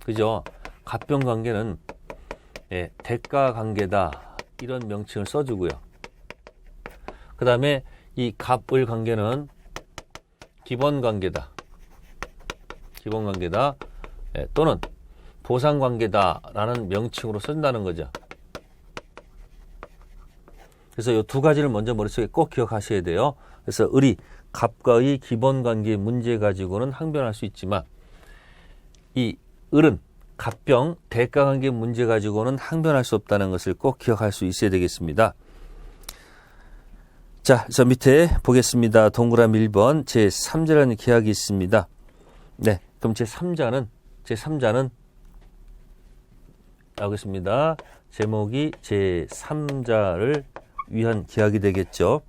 A: 그죠? 갑병 관계는 대가 관계다 이런 명칭을 써주고요. 그 다음에 이 갑을 관계는 기본 관계다 또는 보상 관계다라는 명칭으로 쓴다는 거죠. 그래서 이 두 가지를 먼저 머릿속에 꼭 기억하셔야 돼요. 그래서 을이 갑과의 기본 관계 문제 가지고는 항변할 수 있지만 이 을은 갑병 대가 관계 문제 가지고는 항변할 수 없다는 것을 꼭 기억할 수 있어야 되겠습니다. 자, 저 밑에 보겠습니다. 동그라미 1번 제3자라는 계약이 있습니다. 네, 그럼 제3자는 나오겠습니다. 제목이 제3자를 위한 계약이 되겠죠.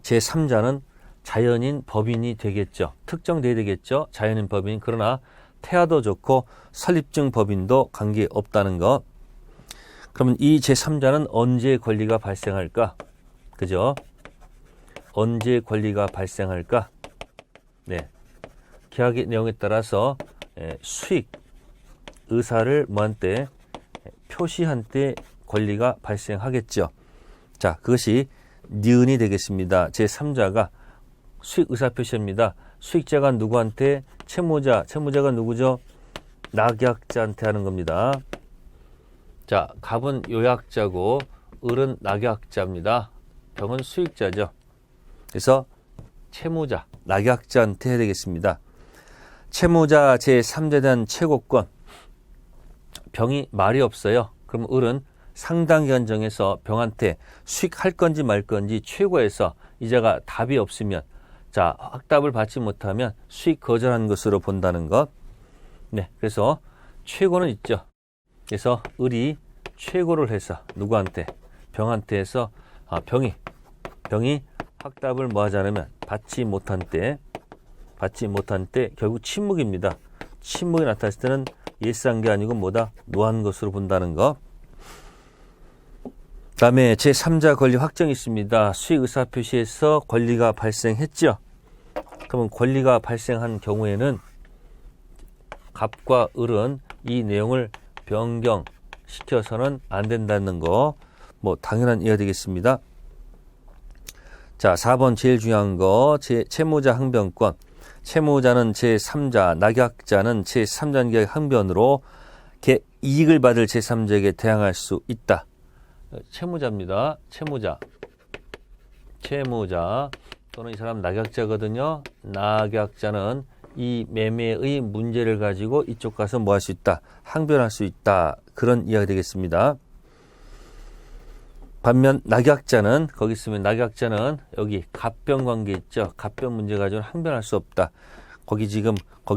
A: 제3자는 자연인, 법인이 되겠죠. 특정돼야 되겠죠. 자연인, 법인. 그러나 태아도 좋고 설립증 법인도 관계없다는 것. 그러면 이 제3자는 언제 권리가 발생할까? 그죠? 언제 권리가 발생할까? 네. 계약의 내용에 따라서 수익, 의사를 뭐한 때, 표시한 때 권리가 발생하겠죠. 자, 그것이 니은이 되겠습니다. 제3자가 수익 의사 표시입니다. 수익자가 누구한테? 채무자가 누구죠? 낙약자한테 하는 겁니다. 자, 갑은 요약자고 을은 낙약자입니다. 병은 수익자죠. 그래서 채무자, 낙약자한테 해야 되겠습니다. 채무자 제3자에 대한 최고권. 병이 말이 없어요. 그럼 을은 상당 기간 정해서 병한테 수익할 건지 말 건지 최고에서 이자가 답이 없으면 자, 확답을 받지 못하면 수익 거절한 것으로 본다는 것. 네, 그래서 최고는 있죠. 그래서 을이 최고를 해서 누구한테? 병한테 해서 병이 확답을 뭐 하지 않으면 받지 못한 때 결국 침묵입니다. 침묵이 나타났을 때는 예스한 게 아니고 뭐다? 노한 것으로 본다는 것. 그 다음에 제3자 권리 확정이 있습니다. 수익 의사 표시에서 권리가 발생했죠. 그러면 권리가 발생한 경우에는 갑과 을은 이 내용을 변경시켜서는 안 된다는 거, 뭐 당연한 이해가 되겠습니다. 자, 4번 제일 중요한 거, 채무자 항변권. 채무자는 제3자, 낙약자는 제3자에게 항변으로 이익을 받을 제3자에게 대항할 수 있다. 채무자입니다. 채무자 또는 이 사람 낙약자거든요. 낙약자는 이 매매의 문제를 가지고 이쪽 가서 뭐 할 수 있다? 항변할 수 있다. 그런 이야기가 되겠습니다. 반면 낙약자는 거기 있으면 낙약자는 여기 갑병 관계 있죠. 갑병 문제 가지고는 항변할 수 없다. 거기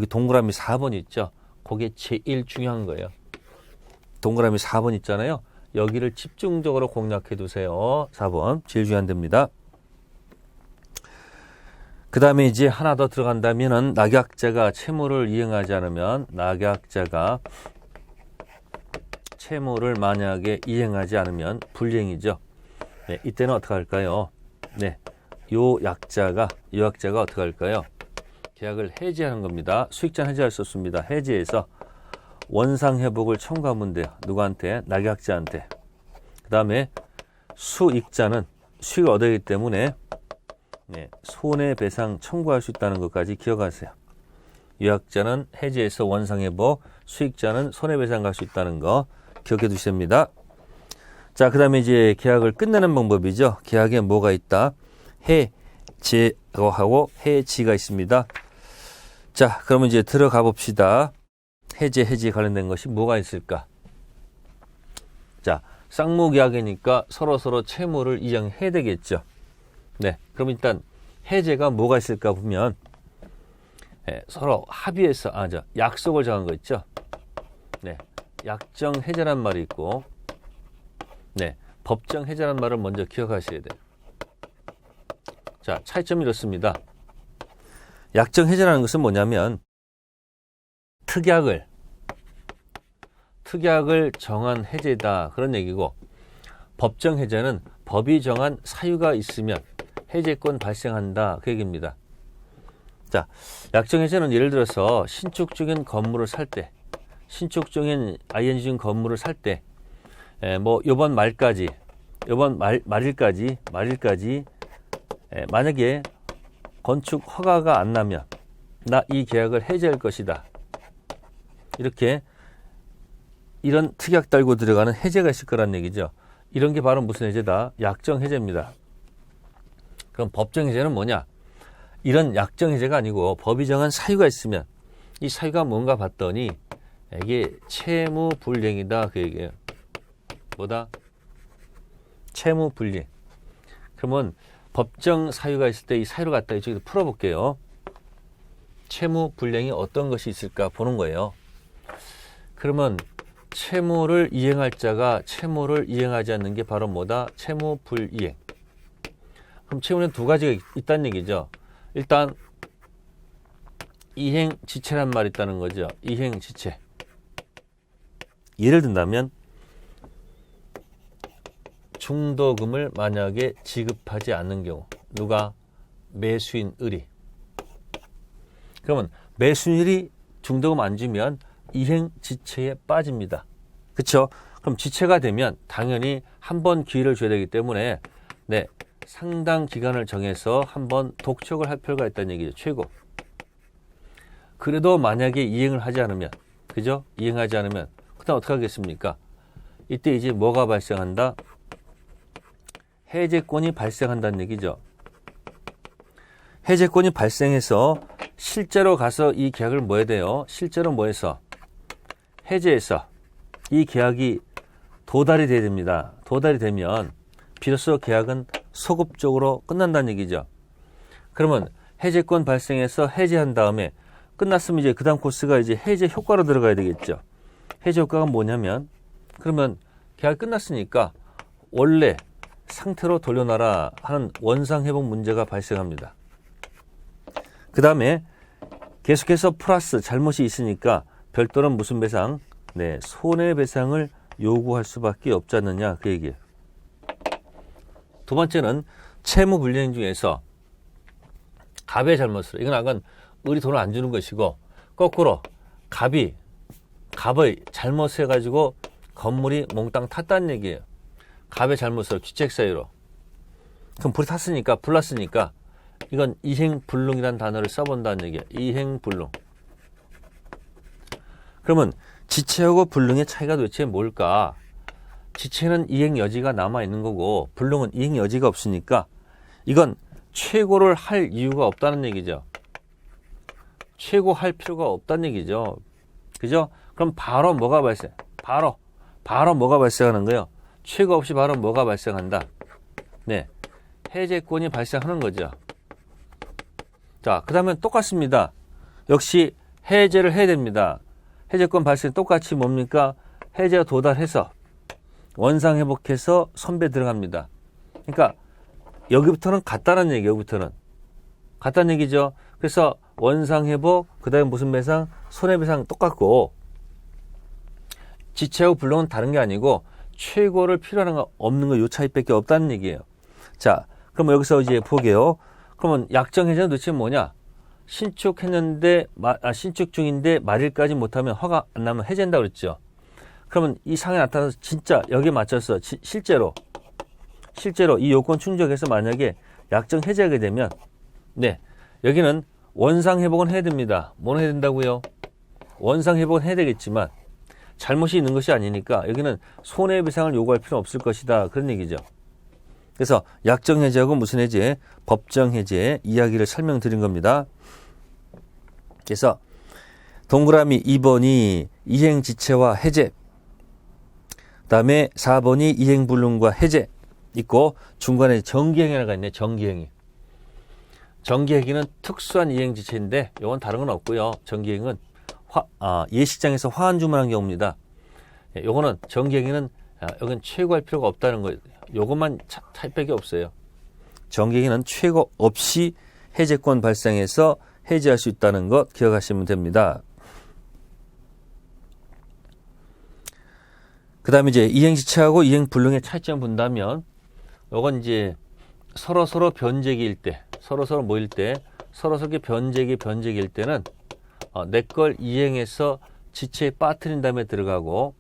A: 동그라미 4번 있죠. 그게 제일 중요한 거예요. 동그라미 4번 있잖아요. 여기를 집중적으로 공략해 두세요. 4번 제일 중요한 데입니다. 그 다음에 이제 하나 더 들어간다면은 낙약자가 채무를 이행하지 않으면 낙약자가 채무를 만약에 이행하지 않으면 불이행이죠. 네, 이때는 어떻게 할까요? 네, 요 약자가 어떻게 할까요? 계약을 해지하는 겁니다. 수익자는 해지할 수 없습니다. 해지해서 원상회복을 청구하면 돼요. 누구한테? 낙약자한테. 그 다음에 수익자는 수익을 얻었기 때문에 손해배상 청구할 수 있다는 것까지 기억하세요. 요약자는 해지해서 원상회복, 수익자는 손해배상 갈 수 있다는 거 기억해 두셔야 됩니다. 자, 그 다음에 이제 계약을 끝내는 방법이죠. 계약에 뭐가 있다? 해제하고 해지가 있습니다. 자, 그러면 이제 들어가 봅시다. 해지 관련된 것이 뭐가 있을까? 자, 쌍무계약이니까 서로 채무를 이행해야 되겠죠. 네, 그럼 일단 해제가 뭐가 있을까 보면 서로 합의해서 약속을 정한 거 있죠. 네, 약정 해제란 말이 있고, 네, 법정 해제란 말을 먼저 기억하셔야 돼요. 자, 차이점이 이렇습니다. 약정 해제라는 것은 뭐냐면 특약을 정한 해제다 그런 얘기고, 법정 해제는 법이 정한 사유가 있으면 해제권 발생한다. 그 얘기입니다. 자, 약정 해제는 예를 들어서 신축 중인 건물을 살 때, 신축 중인 ing 중인 건물을 살 때, 뭐 요번 말일까지 만약에 건축 허가가 안 나면 나 이 계약을 해제할 것이다. 이렇게 이런 특약 달고 들어가는 해제가 있을 거란 얘기죠. 이런 게 바로 무슨 해제다? 약정 해제입니다. 그럼 법정 해제는 뭐냐? 이런 약정 해제가 아니고 법이 정한 사유가 있으면 이 사유가 뭔가 봤더니 이게 채무 불이행이다. 그 얘기예요. 뭐다? 채무 불이행. 그러면 법정 사유가 있을 때 이 사유를 갖다 이쪽에서 풀어볼게요. 채무 불이행이 어떤 것이 있을까 보는 거예요. 그러면 채무를 이행할 자가 채무를 이행하지 않는 게 바로 뭐다? 채무 불이행. 그럼 채무는 두 가지가 있다는 얘기죠. 일단 이행지체란 말이 있다는 거죠. 이행지체. 예를 든다면 중도금을 만약에 지급하지 않는 경우, 누가? 매수인을이. 그러면 매수인이 중도금 안 주면 이행지체에 빠집니다. 그렇죠? 그럼 지체가 되면 당연히 한 번 기회를 줘야 되기 때문에 상당 기간을 정해서 한번 독촉을 할 필요가 있다는 얘기죠. 최고. 그래도 만약에 이행을 하지 않으면, 그죠? 이행하지 않으면 그다음 어떻게 하겠습니까? 이때 이제 뭐가 발생한다? 해제권이 발생한다는 얘기죠. 해제권이 발생해서 실제로 가서 이 계약을 뭐 해야 돼요? 실제로 뭐 해서? 해제해서 이 계약이 도달이 돼야 됩니다. 도달이 되면 비로소 계약은 소급적으로 끝난다는 얘기죠. 그러면 해제권 발생해서 해제한 다음에 끝났으면 이제 그 다음 코스가 이제 해제 효과로 들어가야 되겠죠. 해제 효과가 뭐냐면, 그러면 계약 끝났으니까 원래 상태로 돌려놔라 하는 원상회복 문제가 발생합니다. 그 다음에 계속해서 플러스 잘못이 있으니까 별도로 무슨 배상? 손해배상을 요구할 수밖에 없지 않느냐, 그 얘기예요. 두 번째는 채무 불이행 중에서 갑의 잘못으로, 이건 아까 을이 돈을 안 주는 것이고, 거꾸로 갑의 잘못을 해가지고 건물이 몽땅 탔다는 얘기예요. 갑의 잘못으로 귀책 사유로. 그럼 불이 탔으니까, 불났으니까 이건 이행불능이라는 단어를 써본다는 얘기예요. 이행불능. 그러면 지체하고 불능의 차이가 도대체 뭘까? 지체는 이행 여지가 남아있는 거고 불능은 이행 여지가 없으니까 이건 최고를 할 이유가 없다는 얘기죠. 최고할 필요가 없다는 얘기죠. 그죠? 그럼 바로 뭐가 발생? 바로 뭐가 발생하는 거예요? 최고 없이 바로 뭐가 발생한다? 해제권이 발생하는 거죠. 자, 그 다음에 똑같습니다. 역시 해제를 해야 됩니다. 해제권 발생 똑같이 뭡니까? 해제가 도달해서 원상 회복해서 선배 들어갑니다. 그러니까 여기부터는 같다는 얘기예요. 여기부터는 같다는 얘기죠. 그래서 원상 회복, 그다음에 무슨 배상? 손해배상 똑같고 지체하고 불능은 다른 게 아니고 최고를 필요한 거 없는 거 요 차이밖에 없다는 얘기예요. 자, 그럼 여기서 이제 보게요. 그러면 약정 해제는 도대체 뭐냐? 신축했는데 신축 중인데 말일까지 못하면 허가 안 나면 해제한다고 그랬죠. 그러면 이 상황에 나타나서 진짜 여기에 맞춰서 실제로 이 요건 충족해서 만약에 약정 해제하게 되면 여기는 원상 회복은 해야 됩니다. 뭘 해야 된다고요? 원상 회복은 해야 되겠지만 잘못이 있는 것이 아니니까 여기는 손해배상을 요구할 필요는 없을 것이다. 그런 얘기죠. 그래서 약정 해제하고 무슨 해제? 법정 해제 이야기를 설명드린 겁니다. 그래서 동그라미 2번이 이행지체와 해제, 그 다음에 4번이 이행불능과 해제 있고 중간에 정기행위 하나가 있네. 정기행위. 정기행위는 특수한 이행지체인데 이건 다른 건 없고요. 정기행위는 예식장에서 화환 주문한 경우입니다. 요거는 정기행위는 여긴 최고할 필요가 없다는 거예요. 요것만 차이밖에 없어요. 정기행위는 최고 없이 해제권 발생해서 해제할 수 있다는 것 기억하시면 됩니다. 그 다음에 이제 이행지체하고 이행불능의 차이점 본다면, 요건 이제 서로 변제기일 때, 서로 모일 때, 서로 변제기일 때는 내 걸 이행해서 지체에 빠뜨린 다음에 들어가고,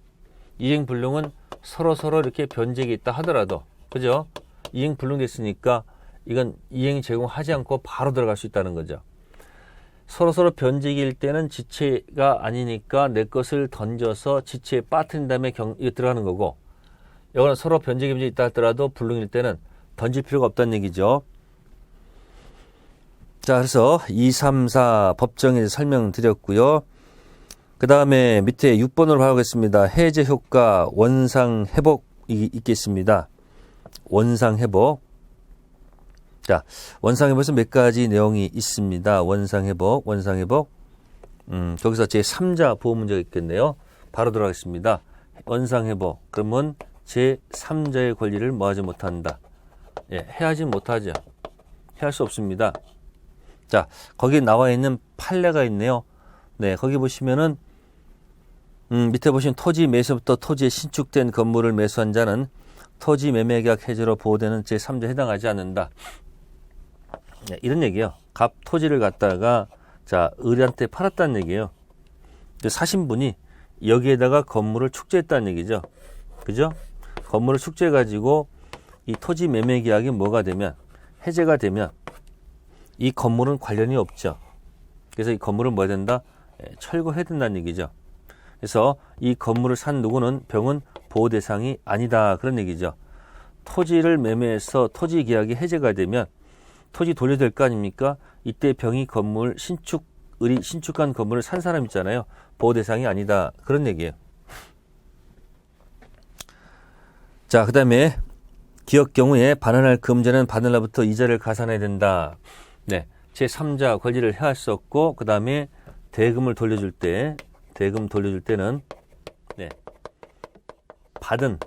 A: 이행불능은 서로 이렇게 변제기 있다 하더라도, 그죠? 이행불능 됐으니까 이건 이행 제공하지 않고 바로 들어갈 수 있다는 거죠. 서로 변제기일 때는 지체가 아니니까 내 것을 던져서 지체에 빠뜨린 다음에 이거 들어가는 거고, 이거는 서로 변제기 문제 있다 하더라도 불능일 때는 던질 필요가 없다는 얘기죠. 자, 그래서 2, 3, 4 법정에 설명드렸고요. 그 다음에 밑에 6번으로 가겠습니다. 해제 효과 원상 회복이 있겠습니다. 원상 회복. 자, 원상 회복에서 몇 가지 내용이 있습니다. 원상 회복. 거기서 제 3자 보호 문제가 있겠네요. 바로 들어가겠습니다. 원상 회복. 그러면 제 3자의 권리를 뭐하지 못한다. 예, 해하지 못하죠. 해할 수 없습니다. 자, 거기 나와 있는 판례가 있네요. 네, 거기 보시면은 밑에 보시면 토지 매수부터 토지에 신축된 건물을 매수한 자는 토지 매매계약 해제로 보호되는 제3조에 해당하지 않는다. 네, 이런 얘기예요. 갑 토지를 갖다가 자 을한테 팔았다는 얘기예요. 사신 분이 여기에다가 건물을 축제했다는 얘기죠. 그죠? 건물을 축제해가지고 이 토지 매매계약이 뭐가 되면 해제가 되면 이 건물은 관련이 없죠. 그래서 이 건물은 뭐 해야 된다? 철거해야 된다는 얘기죠. 그래서 이 건물을 산 누구는 병은 보호 대상이 아니다. 그런 얘기죠. 토지를 매매해서 토지 계약이 해제가 되면 토지 돌려야 될 거 아닙니까? 이때 병이 건물 을이 신축한 건물을 산 사람 있잖아요. 보호 대상이 아니다. 그런 얘기예요. 자, 그 다음에 기업 경우에 반환할 금전은 받은 날부터 이자를 가산해야 된다. 네, 제3자 권리를 해할 수 없고, 그 다음에 대금 돌려줄 때는 네, 받은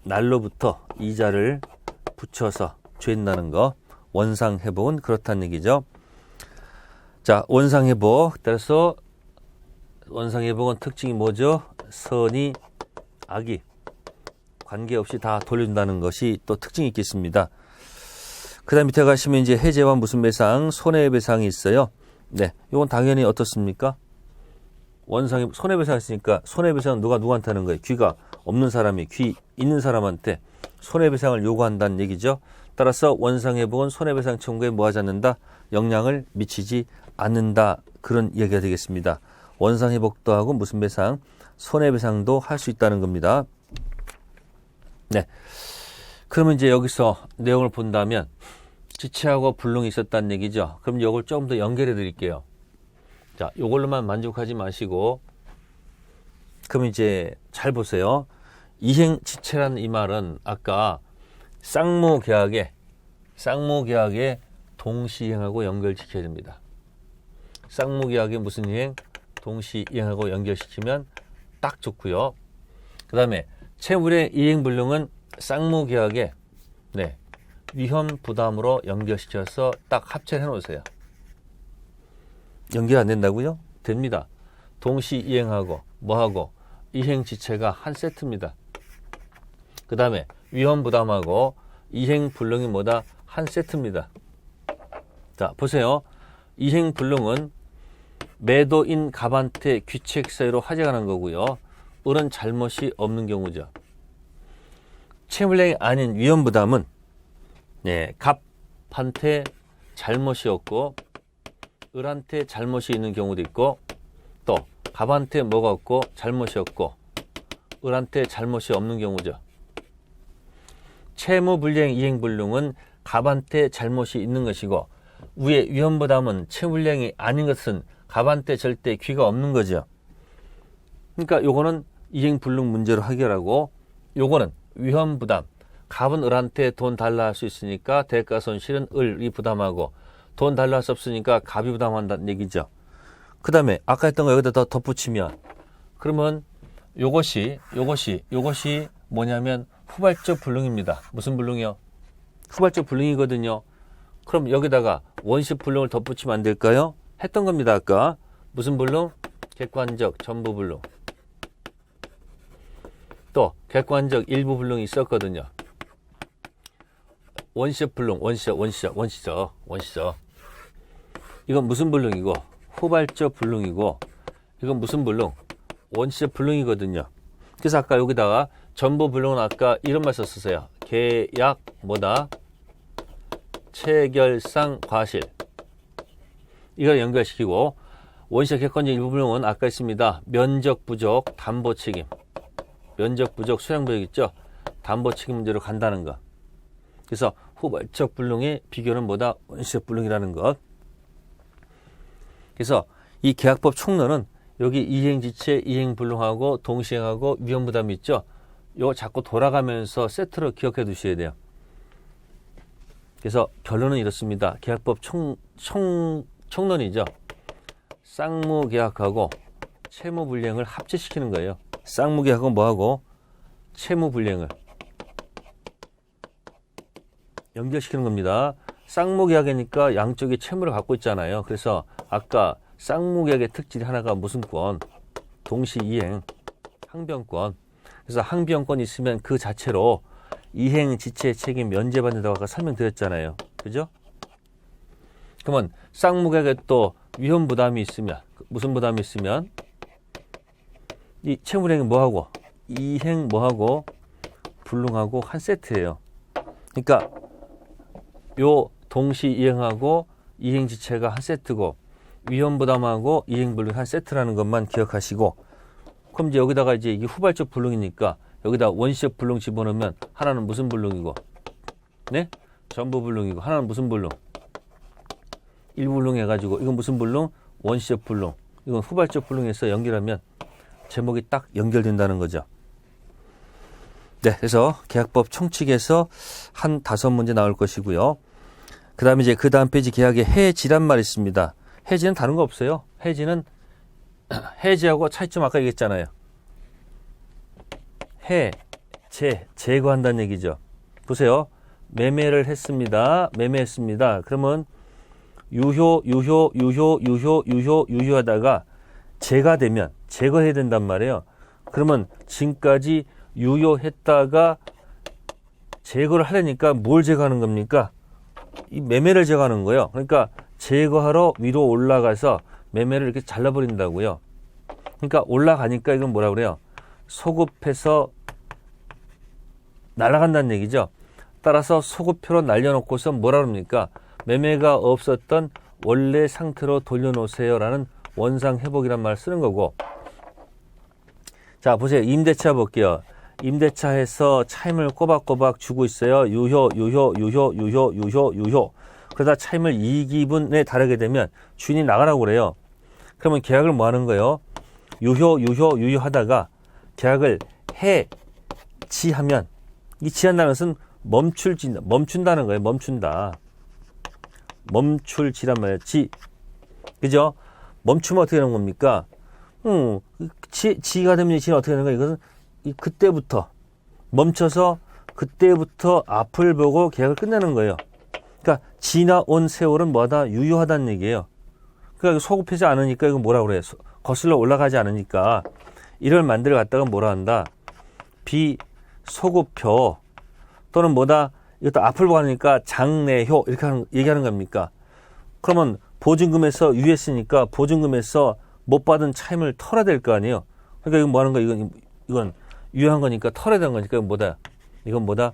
A: 날로부터 이자를 붙여서 줘야된다는 거. 원상회복은 그렇다는 얘기죠. 자, 원상회복. 따라서 원상회복은 특징이 뭐죠? 선이 악이 관계없이 다 돌려준다는 것이 또 특징이 있겠습니다. 그 다음 밑에 가시면 이제 해제와 무슨 배상, 손해배상이 있어요. 네, 이건 당연히 어떻습니까? 원상이 손해배상 있으니까 손해배상은 누구한테 하는 거예요? 귀가 없는 사람이 귀 있는 사람한테 손해배상을 요구한다는 얘기죠. 따라서 원상회복은 손해배상 청구에 뭐하지 않는다? 영향을 미치지 않는다. 그런 얘기가 되겠습니다. 원상회복도 하고 무슨 배상? 손해배상도 할 수 있다는 겁니다. 네. 그러면 이제 여기서 내용을 본다면 지체하고 불능이 있었다는 얘기죠. 그럼 이걸 조금 더 연결해 드릴게요. 자, 이걸로만 만족하지 마시고, 그럼 이제 잘 보세요. 이행지체라는 이 말은 아까 쌍무계약에 동시이행하고 연결시켜야 됩니다. 쌍무계약에 무슨 이행? 동시이행하고 연결시키면 딱 좋고요. 그 다음에 채무의 이행불능은 쌍무계약에 네, 위험부담으로 연결시켜서 딱 합체해 놓으세요. 연결 안 된다고요? 됩니다. 동시이행하고 뭐하고 이행지체가 한 세트입니다. 그 다음에 위험부담하고 이행불능이 뭐다? 한 세트입니다. 자, 보세요. 이행불능은 매도인 갑한테 귀책 사유로 화재가 난 거고요. 을은 잘못이 없는 경우죠. 채무량이 아닌 위험부담은 네, 갑한테 잘못이 없고 을한테 잘못이 있는 경우도 있고, 또 갑한테 뭐가 없고 잘못이 없고 을한테 잘못이 없는 경우죠. 채무불이행 이행불능은 갑한테 잘못이 있는 것이고, 위에 위험부담은 채무불이행이 아닌 것은 갑한테 절대 귀가 없는 거죠. 그러니까 요거는 이행불능 문제로 해결하고, 요거는 위험부담, 갑은 을한테 돈 달라 할 수 있으니까 대가손실은 을이 부담하고, 돈 달라 할 수 없으니까 갑이 부담한다는 얘기죠. 그 다음에 아까 했던 거 여기다 더 덧붙이면, 그러면 요것이 뭐냐면 후발적 불능입니다. 무슨 불능이요? 후발적 불능이거든요. 그럼 여기다가 원시 불능을 덧붙이면 안 될까요? 했던 겁니다. 아까 무슨 불능? 객관적 전부 불능. 또 객관적 일부 불능이 있었거든요. 원시적 불능, 원시적. 이건 무슨 불능이고, 후발적 불능이고, 이건 무슨 불능? 원시적 불능이거든요. 그래서 아까 여기다가 전부 불능은 아까 이런 말 썼었어요. 계약 뭐다? 체결상 과실. 이걸 연결시키고, 원시적 객관적 일부 불능은 아까 있습니다. 면적 부족, 담보 책임. 면적 부족, 수량 부족 있죠? 담보 책임 문제로 간다는 거. 그래서 후발적 불능의 비교는 뭐다? 원시적 불능이라는 것. 그래서 이 계약법 총론은 여기 이행지체, 이행불능하고 동시행하고 위험부담이 있죠? 이거 자꾸 돌아가면서 세트로 기억해 두셔야 돼요. 그래서 결론은 이렇습니다. 계약법 총론이죠. 쌍무계약하고 채무불이행을 합체시키는 거예요. 쌍무계약은 뭐하고 채무불이행을 연결시키는 겁니다. 쌍무계약이니까 양쪽이 채무를 갖고 있잖아요. 그래서 아까 쌍무계약의 특질이 하나가 무슨 권? 동시이행, 항변권. 그래서 항변권이 있으면 그 자체로 이행 지체 책임 면제받는다고 아까 설명드렸잖아요. 그죠? 그러면 쌍무계약에 또 위험 부담이 있으면, 무슨 부담이 있으면 이 채무불이행이 뭐하고 이행 뭐하고 불능하고 한 세트예요. 그러니까 요 동시이행하고 이행지체가 한 세트고 위험부담하고 이행불능 한 세트라는 것만 기억하시고, 그럼 이제 여기다가 이제 이게 후발적 불능이니까 여기다 원시적 불능 집어넣으면 하나는 무슨 불능이고, 네? 전부 불능이고, 하나는 무슨 불능? 일부 불능 해가지고 이건 무슨 불능? 원시적 불능. 이건 후발적 불능에서 연결하면 제목이 딱 연결된다는 거죠. 네, 그래서 계약법 총칙에서 한 5문제 나올 것이고요. 그 다음에 이제 그 다음 페이지 계약의 해지란 말이 있습니다. 해지는 다른 거 없어요. 해지는 해지하고 차이점 아까 얘기했잖아요. 제거한다는 얘기죠. 보세요. 매매를 했습니다. 매매했습니다. 그러면 유효하다가 재가 되면 제거해야 된단 말이에요. 그러면 지금까지 유효했다가 제거를 하려니까 뭘 제거하는 겁니까? 이 매매를 제거하는 거예요. 그러니까 제거하러 위로 올라가서 매매를 이렇게 잘라버린다고요. 그러니까 올라가니까 이건 뭐라 그래요? 소급해서 날아간다는 얘기죠. 따라서 소급표로 날려놓고서 뭐라 그럽니까? 매매가 없었던 원래 상태로 돌려놓으세요라는 원상회복이란 말을 쓰는 거고. 자, 보세요. 임대차 볼게요. 임대차에서 차임을 꼬박꼬박 주고 있어요. 유효. 그러다 차임을 2기분에 달하게 되면 주인이 나가라고 그래요. 그러면 계약을 뭐 하는 거예요? 유효하다가 계약을 해지하면, 이 지한다는 것은 멈춘다는 거예요. 멈출지란 말이에요. 그죠? 멈추면 어떻게 되는 겁니까? 지가 되면 지는 어떻게 되는 거예요? 이것은 그때부터 멈춰서 그때부터 앞을 보고 계약을 끝내는 거예요. 그러니까 지나온 세월은 뭐다? 유효하다는 얘기예요. 그러니까 소급하지 않으니까 이거 뭐라 그래요? 거슬러 올라가지 않으니까 이걸 만들어 갖다가 뭐라 한다? 비소급표 또는 뭐다? 이것도 앞을 보고 하니까 장내효 이렇게 얘기하는 겁니까? 그러면 보증금에서 유예했으니까 보증금에서 못 받은 차임을 털어야 될 거 아니에요? 그러니까 이건 뭐 하는 거야? 이건 유효한 거니까 털어야 되는 거니까 이건 뭐다?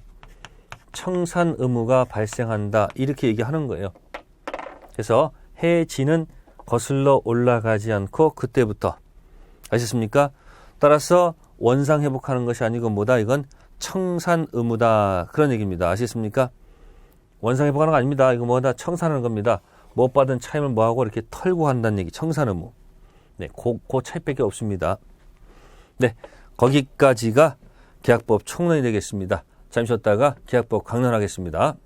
A: 청산 의무가 발생한다. 이렇게 얘기하는 거예요. 그래서 해지는 거슬러 올라가지 않고 그때부터. 아셨습니까? 따라서 원상 회복하는 것이 아니고 뭐다? 이건 청산 의무다. 그런 얘기입니다. 아시겠습니까? 원상 회복하는 거 아닙니다. 이거 뭐다? 청산하는 겁니다. 못 받은 차임을 뭐하고 이렇게 털고 한다는 얘기. 청산 의무. 네, 그 차이밖에 없습니다. 네, 거기까지가 계약법 총론이 되겠습니다. 잠시 쉬었다가 계약법 강론하겠습니다.